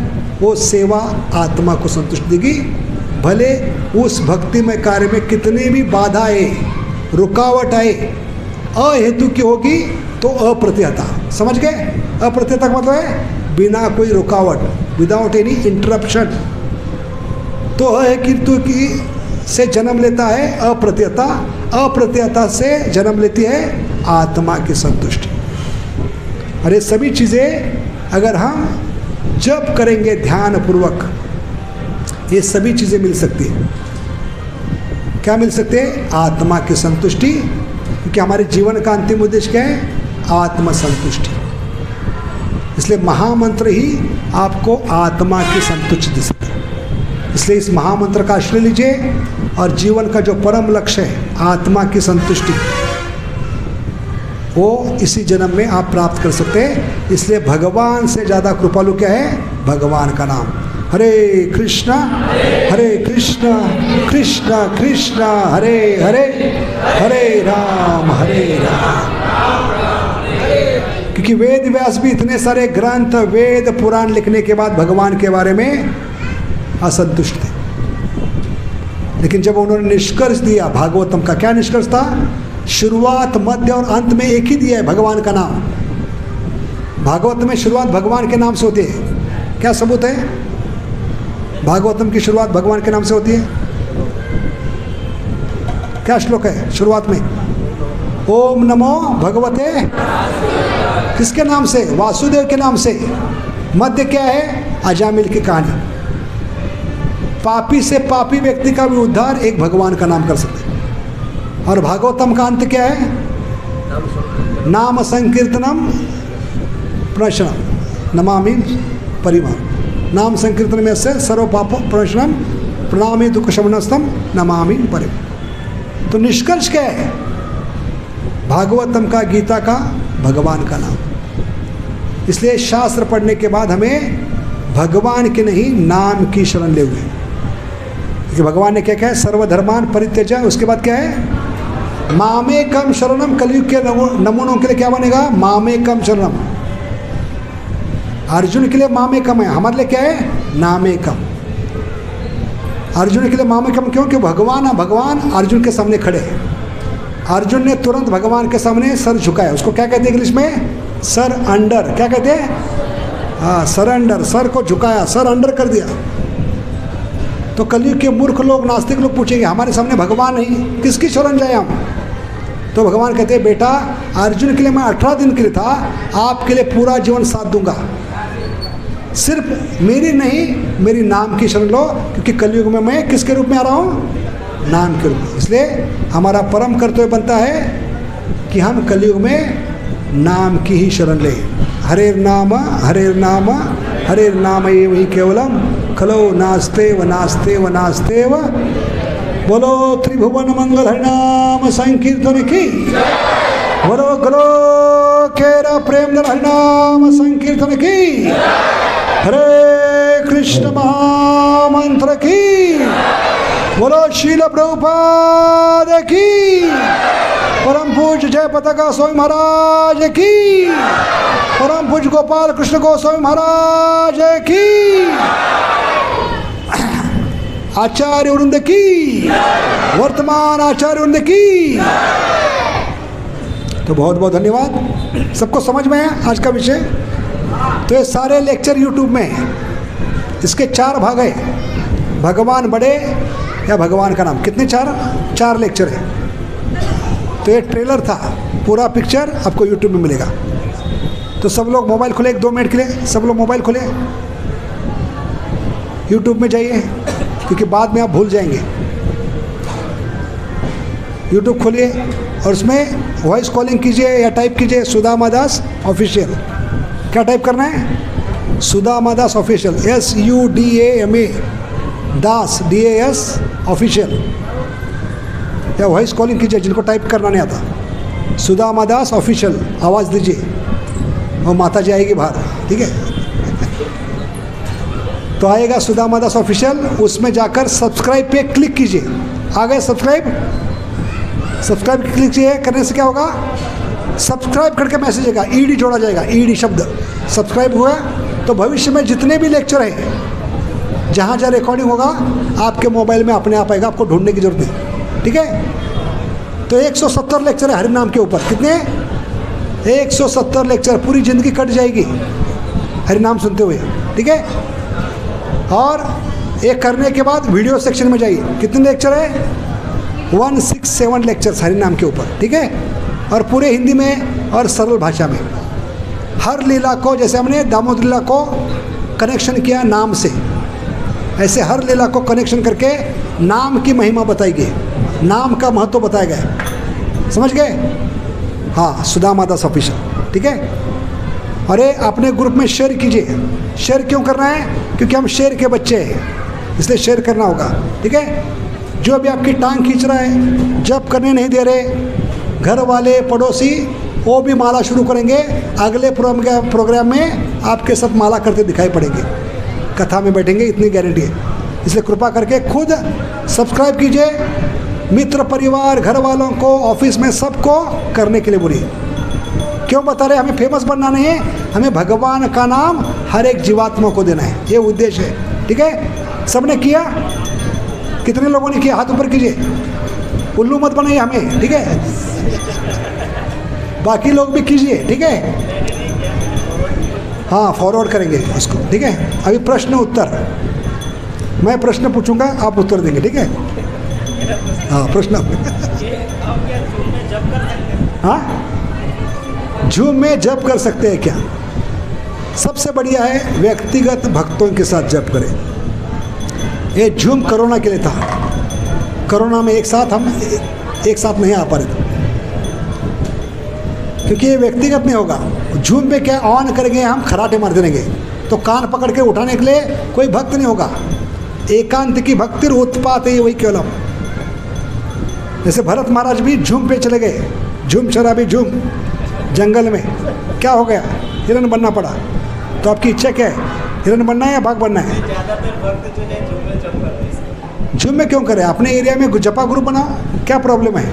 वो सेवा आत्मा को संतुष्ट देगी। भले उस भक्तिमय कार्य में कितनी भी बाधा आए, रुकावट आए, अहेतु की होगी तो अप्रत्यता। समझ गए? अप्रत्यता का मतलब है बिना कोई रुकावट, विदाउट एनी इंटरप्शन। तो अहेतु की से जन्म लेता है अप्रत्यता, अप्रत्यता से जन्म लेती है आत्मा की संतुष्टि। और ये सभी चीज़ें अगर हम जप करेंगे ध्यान पूर्वक, ये सभी चीज़ें मिल सकती हैं। क्या मिल सकते हैं? आत्मा की संतुष्टि, क्योंकि हमारे जीवन का अंतिम उद्देश्य क्या है? आत्म संतुष्टि। इसलिए महामंत्र ही आपको आत्मा की संतुष्टि दे सकता है। इसलिए इस महामंत्र का आश्रय लीजिए और जीवन का जो परम लक्ष्य है आत्मा की संतुष्टि, वो इसी जन्म में आप प्राप्त कर सकते हैं। इसलिए भगवान से ज़्यादा कृपालु क्या है? भगवान का नाम। हरे कृष्णा कृष्ण कृष्ण हरे हरे, हरे राम। क्योंकि वेद व्यास भी इतने सारे ग्रंथ, वेद पुराण लिखने के बाद भगवान के बारे में असंतुष्ट थे। लेकिन जब उन्होंने निष्कर्ष दिया भागवतम का, क्या निष्कर्ष था? शुरुआत मध्य और अंत में एक ही दिया है, भगवान का नाम। भागवत में शुरुआत भगवान के नाम से होती है। क्या सबूत है? भागवतम की शुरुआत भगवान के नाम से होती है। क्या श्लोक है शुरुआत में? ओम नमो भगवते, किसके नाम से? वासुदेव के नाम से। मध्य क्या है? अजामिल की कहानी। पापी से पापी व्यक्ति का भी उद्धार एक भगवान का नाम कर सकते हैं। और भागवतम का अंत क्या है? नाम संकीर्तनम प्रणशनम नमामि परिवार। नाम संकीर्तन में से सर्व पाप प्रणशनम प्रणामि दुख शमनस्तम नमामि परिवार। तो निष्कर्ष क्या है? भागवतम का, गीता का, भगवान का नाम। इसलिए शास्त्र पढ़ने के बाद हमें भगवान के नहीं नाम की शरण ले हुए, कि भगवान ने क्या कहा है? सर्वधर्मान परित्यज। उसके बाद क्या है? मामेकम शरणम। कलयुग के नमूनों के लिए क्या बनेगा? मामेकम शरणम। अर्जुन के लिए मामेकम है, हमारे लिए क्या है? नामेकम। अर्जुन के लिए मामेकम क्यों? कि भगवान अर्जुन के सामने खड़े हैं। अर्जुन ने तुरंत भगवान के सामने सर झुकाया। उसको क्या कहते हैं इंग्लिश में? Sir under. क्या कहते हैं? हाँ, सरेंडर। सर को झुकाया, सर अंडर कर दिया। तो कलयुग के मूर्ख लोग, नास्तिक लोग पूछेंगे हमारे सामने भगवान नहीं, किसकी शरण जाए हम? तो भगवान कहते हैं बेटा, अर्जुन के लिए मैं 18 दिन के लिए था, आपके लिए पूरा जीवन साथ दूंगा। सिर्फ मेरी नहीं, मेरी नाम की शरण लो, क्योंकि कलयुग में मैं किसके रूप में आ रहा हूँ? नाम के रूप में। इसलिए हमारा परम कर्तव्य बनता है कि हम कलयुग में नाम की ही शरण लें। हरेर नाम एव ही केवलम खलो नास्तेव नास्तेव नास्तेव। बोलो त्रिभुवन मंगल हरिनाम संकीर्तन की। बोलो गलो केरा प्रेम हरिनाम संकीर्तन की। हरे कृष्ण महामंत्र की। बोलो शील प्रभुपाद की। परम पूज्य जय पताका स्वामी महाराज की। परम पूज्य गोपाल कृष्ण गोस्वामी महाराज की। आचार्य वृंद की, वर्तमान आचार्य वृंद की। तो बहुत बहुत धन्यवाद। सबको समझ में है आज का विषय? तो ये सारे लेक्चर यूट्यूब में हैं। इसके 4 भाग हैं। भगवान बड़े या भगवान का नाम। कितने? 4 लेक्चर हैं। तो ये ट्रेलर था, पूरा पिक्चर आपको यूट्यूब में मिलेगा। तो सब लोग मोबाइल खोले, 1-2 मिनट के लिए सब लोग मोबाइल खोले, यूट्यूब में जाइए, क्योंकि बाद में आप भूल जाएंगे। यूट्यूब खोलिए और उसमें वॉइस कॉलिंग कीजिए या टाइप कीजिए सुदामा दास ऑफिशियल। क्या टाइप करना है? सुदामा दास ऑफिशियल। SUDAMA दास DAS ऑफिशियल। या वॉइस कॉलिंग कीजिए जिनको टाइप करना नहीं आता। सुदामा दास ऑफिशियल आवाज़ दीजिए और माता जी आएगी बाहर, ठीक है? तो आएगा सुदामा दास ऑफिशियल, उसमें जाकर सब्सक्राइब पे क्लिक कीजिए। आ गए सब्सक्राइब क्लिक कीजिए। करने से क्या होगा? सब्सक्राइब करके मैसेज आएगा, ED जोड़ा जाएगा, ED शब्द। सब्सक्राइब हुआ तो भविष्य में जितने भी लेक्चर हैं, जहाँ जहाँ रिकॉर्डिंग होगा, आपके मोबाइल में अपने आप आएगा, आपको ढूंढने की जरूरत नहीं, ठीक है? तो 170 लेक्चर है हरिनाम के ऊपर। कितने? 170 लेक्चर। पूरी ज़िंदगी कट जाएगी हरिनाम सुनते हुए, ठीक है? और एक करने के बाद वीडियो सेक्शन में जाइए। कितने लेक्चर है? 167 लेक्चर्स हरिनाम के ऊपर, ठीक है? और पूरे हिंदी में और सरल भाषा में। हर लीला को, जैसे हमने दामोदर लीला को कनेक्शन किया नाम से, ऐसे हर लीला को कनेक्शन करके नाम की महिमा बताई गई, नाम का महत्व बताया गया। समझ गए? हाँ, सुदामा दास ऑफिशियल, ठीक है? अरे अपने ग्रुप में शेयर कीजिए। शेयर क्यों करना है? क्योंकि हम शेर के बच्चे हैं, इसलिए शेयर करना होगा, ठीक है? जो भी आपकी टांग खींच रहा है, जब करने नहीं दे रहे, घर वाले पड़ोसी, वो भी माला शुरू करेंगे। अगले प्रोग्राम में आपके साथ माला करते दिखाई पड़ेंगे, कथा में बैठेंगे, इतनी गारंटी है। इसलिए कृपा करके खुद सब्सक्राइब कीजिए। मित्र, परिवार, घर वालों को, ऑफिस में सबको करने के लिए बोलिए। क्यों बता रहे? हमें फेमस बनना नहीं है, हमें भगवान का नाम हर एक जीवात्मा को देना है, ये उद्देश्य है, ठीक है? सबने किया? कितने लोगों ने किया? हाथ ऊपर कीजिए। उल्लू मत बनाइए हमें, ठीक है? बाकी लोग भी कीजिए, ठीक है? हाँ, फॉरवर्ड करेंगे उसको, ठीक है? अभी प्रश्न उत्तर, मैं प्रश्न पूछूंगा, आप उत्तर देंगे, ठीक है? हाँ, प्रश्न हम क्या जूम में जब कर सकते हैं? हाँ, जूम में जप कर सकते हैं क्या? सबसे बढ़िया है व्यक्तिगत भक्तों के साथ जप करें। ये जूम कोरोना के लिए था। कोरोना में हम एक साथ नहीं आ पा रहे थे, क्योंकि ये व्यक्तिगत नहीं होगा। जूम पे क्या ऑन करेंगे, हम खराटे मार देंगे, तो कान पकड़ के उठाने के लिए कोई भक्त नहीं होगा। एकांत की भक्ति उत्पात है वही केवलम। जैसे भरत महाराज भी जूम पे चले गए, जूम शराबी जूम जंगल में, क्या हो गया? हिरण बनना पड़ा। तो आपकी इच्छा क्या है, हिरण बनना है या बाघ बनना है? ज़्यादातर भक्त जो है जूम में जब करते हैं। जूम में क्यों करें? अपने एरिया में जपा ग्रुप बनाओ, क्या प्रॉब्लम है?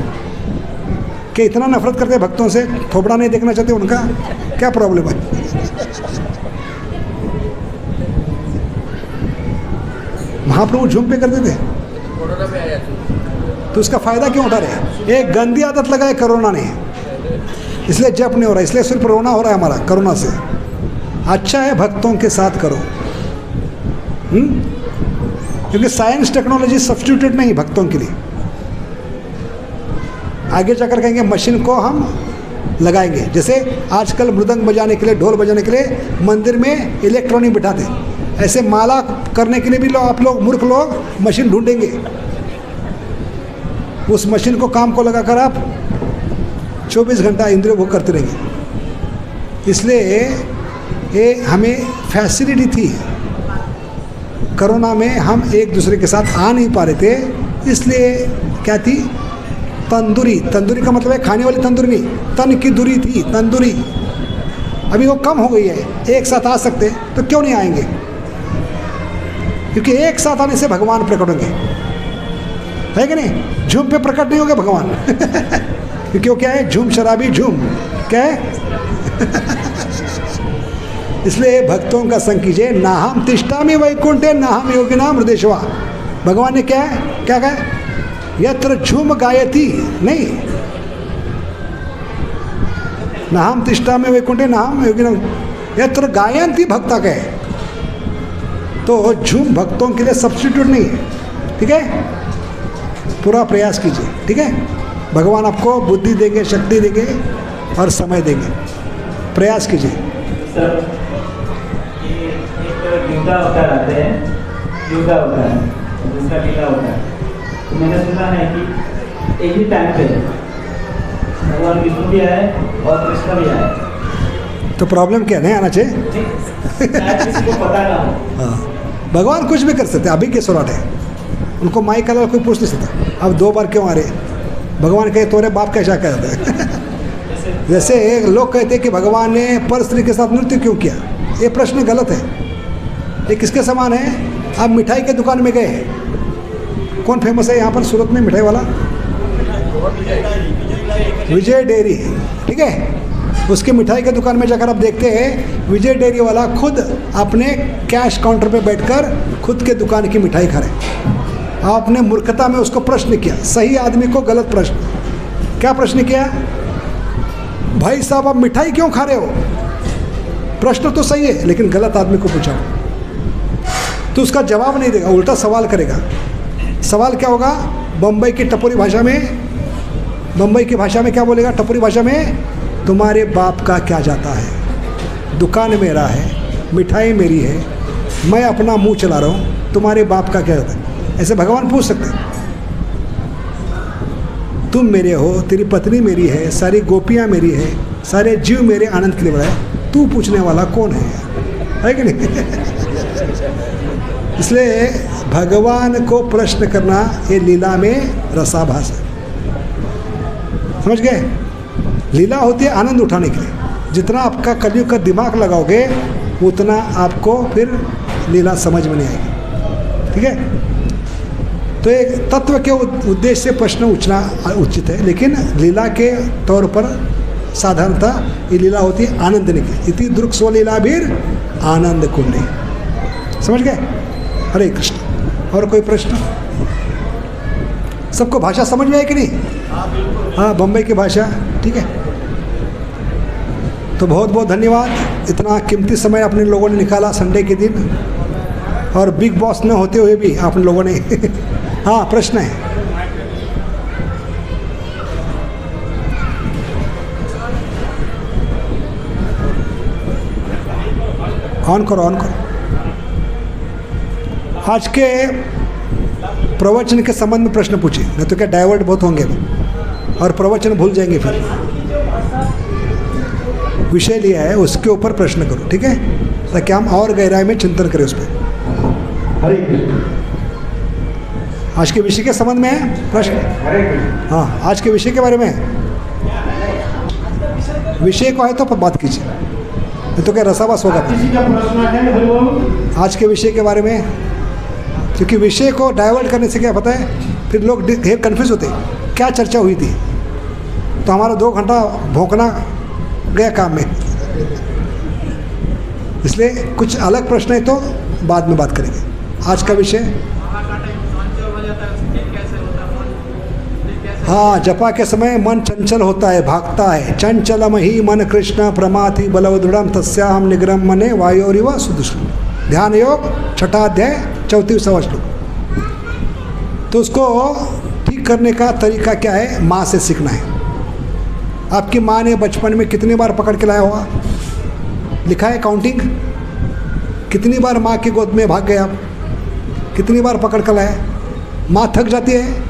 कि इतना नफरत करते हैं भक्तों से, थोपड़ा नहीं देखना चाहते उनका, क्या प्रॉब्लम है? महाप्रभु जूम पे करते थे, कोरोना में आया तो उसका फायदा क्यों उठा रहे? एक गंदी आदत लगाए कोरोना ने, इसलिए जप नहीं हो रहा, इसलिए सिर्फ रोना हो रहा है हमारा कोरोना से। अच्छा है भक्तों के साथ करो, क्योंकि साइंस टेक्नोलॉजी सब्स्टिट्यूटेड नहीं भक्तों के लिए। आगे जाकर कहेंगे मशीन को हम लगाएंगे, जैसे आजकल मृदंग बजाने के लिए, ढोल बजाने के लिए मंदिर में इलेक्ट्रॉनिक बिठाते, ऐसे माला करने के लिए भी आप लोग मूर्ख लोग मशीन ढूंढेंगे। उस मशीन को काम को लगाकर आप 24 घंटा इंद्रिय भोग करते रहेंगे। इसलिए ये हमें फैसिलिटी थी, कोरोना में हम एक दूसरे के साथ आ नहीं पा रहे थे, इसलिए क्या थी? तंदूरी। तंदूरी का मतलब है खाने वाली तंदूरी नहीं, तन की दूरी थी तंदूरी। अभी वो कम हो गई है, एक साथ आ सकते तो क्यों नहीं आएंगे? क्योंकि एक साथ आने से भगवान प्रकट होंगे, है कि नहीं? झूम पे प्रकट नहीं होंगे भगवान क्योंकि वो क्या है? झूम शराबी झूम, क्या है? इसलिए भक्तों का संग कीजिए। नाहम तिष्ठामि वैकुंठे नाहम योगिनाम हृदयेश्वा। भगवान ने क्या है, क्या कहा? यत्र झूम गायती, नहीं, नाहम तिष्ठामि वैकुंठे नाहम योगिनाम यत्र गायंती भक्ता कहे। तो झूम भक्तों के लिए सब्स्टिट्यूट नहीं है, ठीक है? पूरा प्रयास कीजिए, ठीक है? भगवान आपको बुद्धि देंगे, शक्ति देंगे और समय देंगे, प्रयास कीजिए। सर, ये एक लीला होता रहते हैं, लीला होता है, दूसरा लीला होता है। तो मैंने सुना है कि एक ही टाइम पे भगवान विष्णु भी आए और कृष्ण भी आए। तो प्रॉब्लम क्या नहीं आना चाहिए? किसी को पता ना हो। हाँ, भगवान कुछ भी कर सकते, अभी के सोराट है, उनको माई का कोई पूछ नहीं सकता। अब 2 बार क्यों आ रहे? भगवान कहे तोरे बाप कैसा कहते हैं जैसे लोग कहते हैं कि भगवान ने पर स्त्री के साथ नृत्य क्यों किया, ये प्रश्न गलत है। ये किसके समान है? आप मिठाई के दुकान में गए, कौन फेमस है यहाँ पर सूरत में मिठाई वाला? विजय डेयरी, ठीक है? उसके मिठाई के दुकान में जाकर आप देखते हैं विजय डेयरी वाला खुद अपने कैश काउंटर पे बैठकर खुद के दुकान की मिठाई खा रहे। आपने मूर्खता में उसको प्रश्न किया, सही आदमी को गलत प्रश्न। क्या प्रश्न किया? भाई साहब आप मिठाई क्यों खा रहे हो? प्रश्न तो सही है, लेकिन गलत आदमी को पूछा तो उसका जवाब नहीं देगा, उल्टा सवाल करेगा। सवाल क्या होगा? बम्बई की टपोरी भाषा में, बम्बई की भाषा में क्या बोलेगा? टपोरी भाषा में, तुम्हारे बाप का क्या जाता है, दुकान मेरा है, मिठाई मेरी है, मैं अपना मुंह चला रहा हूँ, तुम्हारे बाप का क्या जाता है? ऐसे भगवान पूछ सकते हैं। तुम मेरे हो, तेरी पत्नी मेरी है, सारी गोपियाँ मेरी है, सारे जीव मेरे आनंद के लिए बड़ा है, तू पूछने वाला कौन है कि नहीं? इसलिए भगवान को प्रश्न करना ये लीला में रसाभास है, समझ गए? लीला होती है आनंद उठाने के लिए। जितना आपका कलयुग का दिमाग लगाओगे उतना आपको फिर लीला समझ में नहीं आएगी, ठीक है? तो एक तत्व के उद्देश्य से प्रश्न उठना उचित है, लेकिन लीला के तौर पर साधारणतः ये लीला होती है आनंद देने की। इति दृक् स्वलीला भी आनंद कुंडे, समझ गए? हरे कृष्ण। और कोई प्रश्न? सबको भाषा समझ में आई कि नहीं? हाँ, बम्बई की भाषा, ठीक है? तो बहुत बहुत धन्यवाद, इतना कीमती समय अपने लोगों ने निकाला संडे के दिन, और बिग बॉस न होते हुए भी आप लोगों ने हाँ, प्रश्न है? ऑन करो, ऑन करो। आज के प्रवचन के संबंध में प्रश्न पूछिए, नहीं तो क्या डाइवर्ट बहुत होंगे और प्रवचन भूल जाएंगे। फिर विषय लिया है उसके ऊपर प्रश्न करो, ठीक है, ताकि हम और गहराई में चिंतन करें उस पर। हरे कृष्ण। आज के विषय के संबंध में है प्रश्न? हरे कृष्ण। हाँ, आज के विषय के बारे में विषय को है तो बात कीजिए, नहीं तो क्या रसाबस होगा। किसी का प्रश्न है? हरि बोल। आज के विषय के बारे में, क्योंकि विषय को डाइवर्ट करने से क्या पता है, फिर लोग कन्फ्यूज होते क्या चर्चा हुई थी, तो हमारा 2 घंटा भौंकना गया काम में। इसलिए कुछ अलग प्रश्न है तो बाद में बात करेंगे। आज का विषय, हाँ, जपा के समय मन चंचल होता है, भागता है। चंचलम ही मन कृष्ण प्रमाथि बलवदृढ़ तस्याहम निग्रह मने वायोरिव सुदुष्ट। ध्यान योग 6वां अध्याय 34वां श्लोक। तो उसको ठीक करने का तरीका क्या है? माँ से सीखना है। आपकी माँ ने बचपन में कितनी बार पकड़ के लाया होगा? लिखा है काउंटिंग? कितनी बार माँ की गोद में भाग गए आप? कितनी बार पकड़ कर लाए? माँ थक जाती है,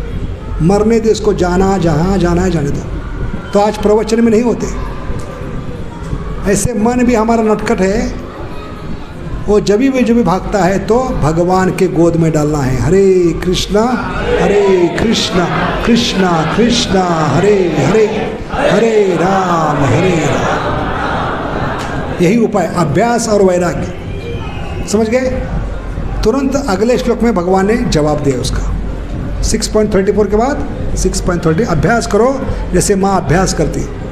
मरने दे इसको, जाना जहाँ जाना है जाने दो। तो आज प्रवचन में नहीं होते ऐसे। मन भी हमारा नटखट है, वो जब भी भागता है तो भगवान के गोद में डालना है। हरे कृष्णा कृष्णा कृष्णा हरे हरे, हरे राम। यही उपाय, अभ्यास और वैराग्य। समझ गए? तुरंत अगले श्लोक में भगवान ने जवाब दिया उसका। 6.34 के बाद 6.30, अभ्यास करो जैसे माँ अभ्यास करती है।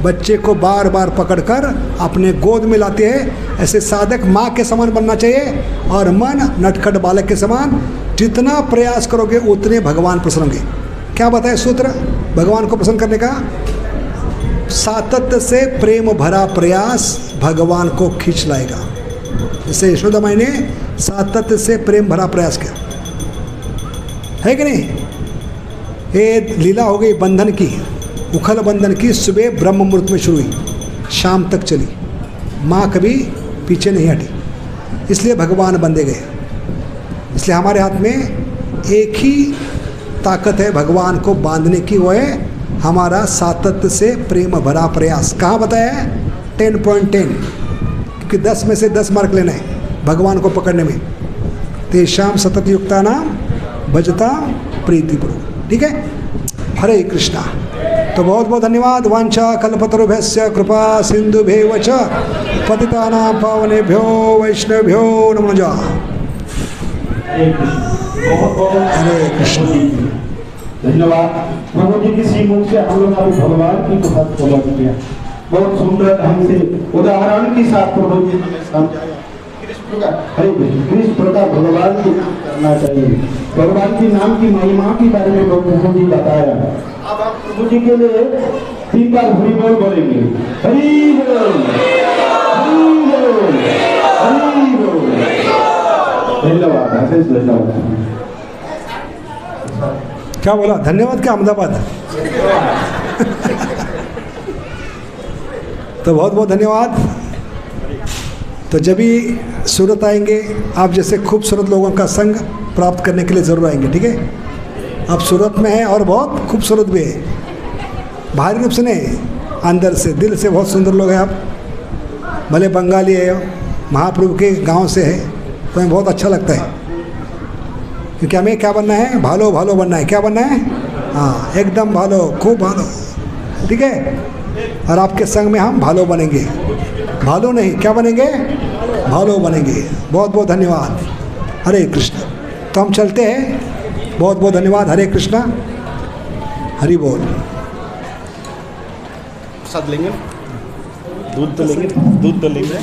बच्चे को बार बार पकड़कर अपने गोद में लाते हैं। ऐसे साधक माँ के समान बनना चाहिए, और मन नटखट बालक के समान। जितना प्रयास करोगे उतने भगवान प्रसन्न होंगे। क्या बताए सूत्र भगवान को प्रसन्न करने का? सातत्य से प्रेम भरा प्रयास भगवान को खींच लाएगा। जैसे यशोदा माई ने सातत्य से प्रेम भरा प्रयास किया, है कि नहीं? ये लीला हो गई बंधन की, उखल बंधन की। सुबह ब्रह्म मुहूर्त में शुरू हुई, शाम तक चली। माँ कभी पीछे नहीं हटी, इसलिए भगवान बंधे गए। इसलिए हमारे हाथ में एक ही ताकत है भगवान को बांधने की, वो है हमारा सातत्य से प्रेम भरा प्रयास। कहाँ बताया है? 10.10, क्योंकि 10 में से 10 मार्क लेना है भगवान को पकड़ने में। तेषाम सतत युक्ता नाम भजता प्रीतिपूर्वक। ठीक है? हरे कृष्णा। तो बहुत बहुत धन्यवाद। वांछा कल्पतरुभ्यश्च कृपा सिंधुभ्येव च पतितानां पावनेभ्यो वैष्णवेभ्यो नमो नमः। हरे कृष्ण। धन्यवाद। प्रभु जी की श्रीमुख से हम लोग अभी भगवान की कथा समझ गया। बहुत सुंदर ढंग से उदाहरण के साथ प्रभु जी हमें समझाया। हरे कृष्ण। किस प्रकार भगवान की नाम करना चाहिए, भगवान की नाम की महिमा के बारे में प्रभु जी बताया। अब आप प्रभु जी के लिए 3 बार हरि बोल बोलेंगे। हरि बोल, हरि बोल, हरि बोल। धन्यवाद। अशेष धन्यवाद। क्या बोला? धन्यवाद क्या? अहमदाबाद। तो बहुत बहुत धन्यवाद। तो जब भी सूरत आएंगे, आप जैसे खूबसूरत लोगों का संग प्राप्त करने के लिए ज़रूर आएंगे। ठीक है? आप सूरत में हैं और बहुत खूबसूरत भी है, बाहरी रूप से नहीं, अंदर से, दिल से बहुत सुंदर लोग हैं आप। भले बंगाली है, महाप्रभु के गांव से है, तो हमें बहुत अच्छा लगता है, क्योंकि हमें क्या बनना है? भालो भालो बनना है। क्या बनना है? हाँ, एकदम भालो, खूब भालो। ठीक है? और आपके संग में हम भालो बनेंगे। भालो नहीं, क्या बनेंगे? भालो बनेंगे। बहुत बहुत धन्यवाद। हरे कृष्ण। तो हम चलते हैं। बहुत बहुत धन्यवाद। हरे कृष्णा। हरि बोल। प्रसाद लेंगे, दूध तो लेंगे, दूध तो लेंगे।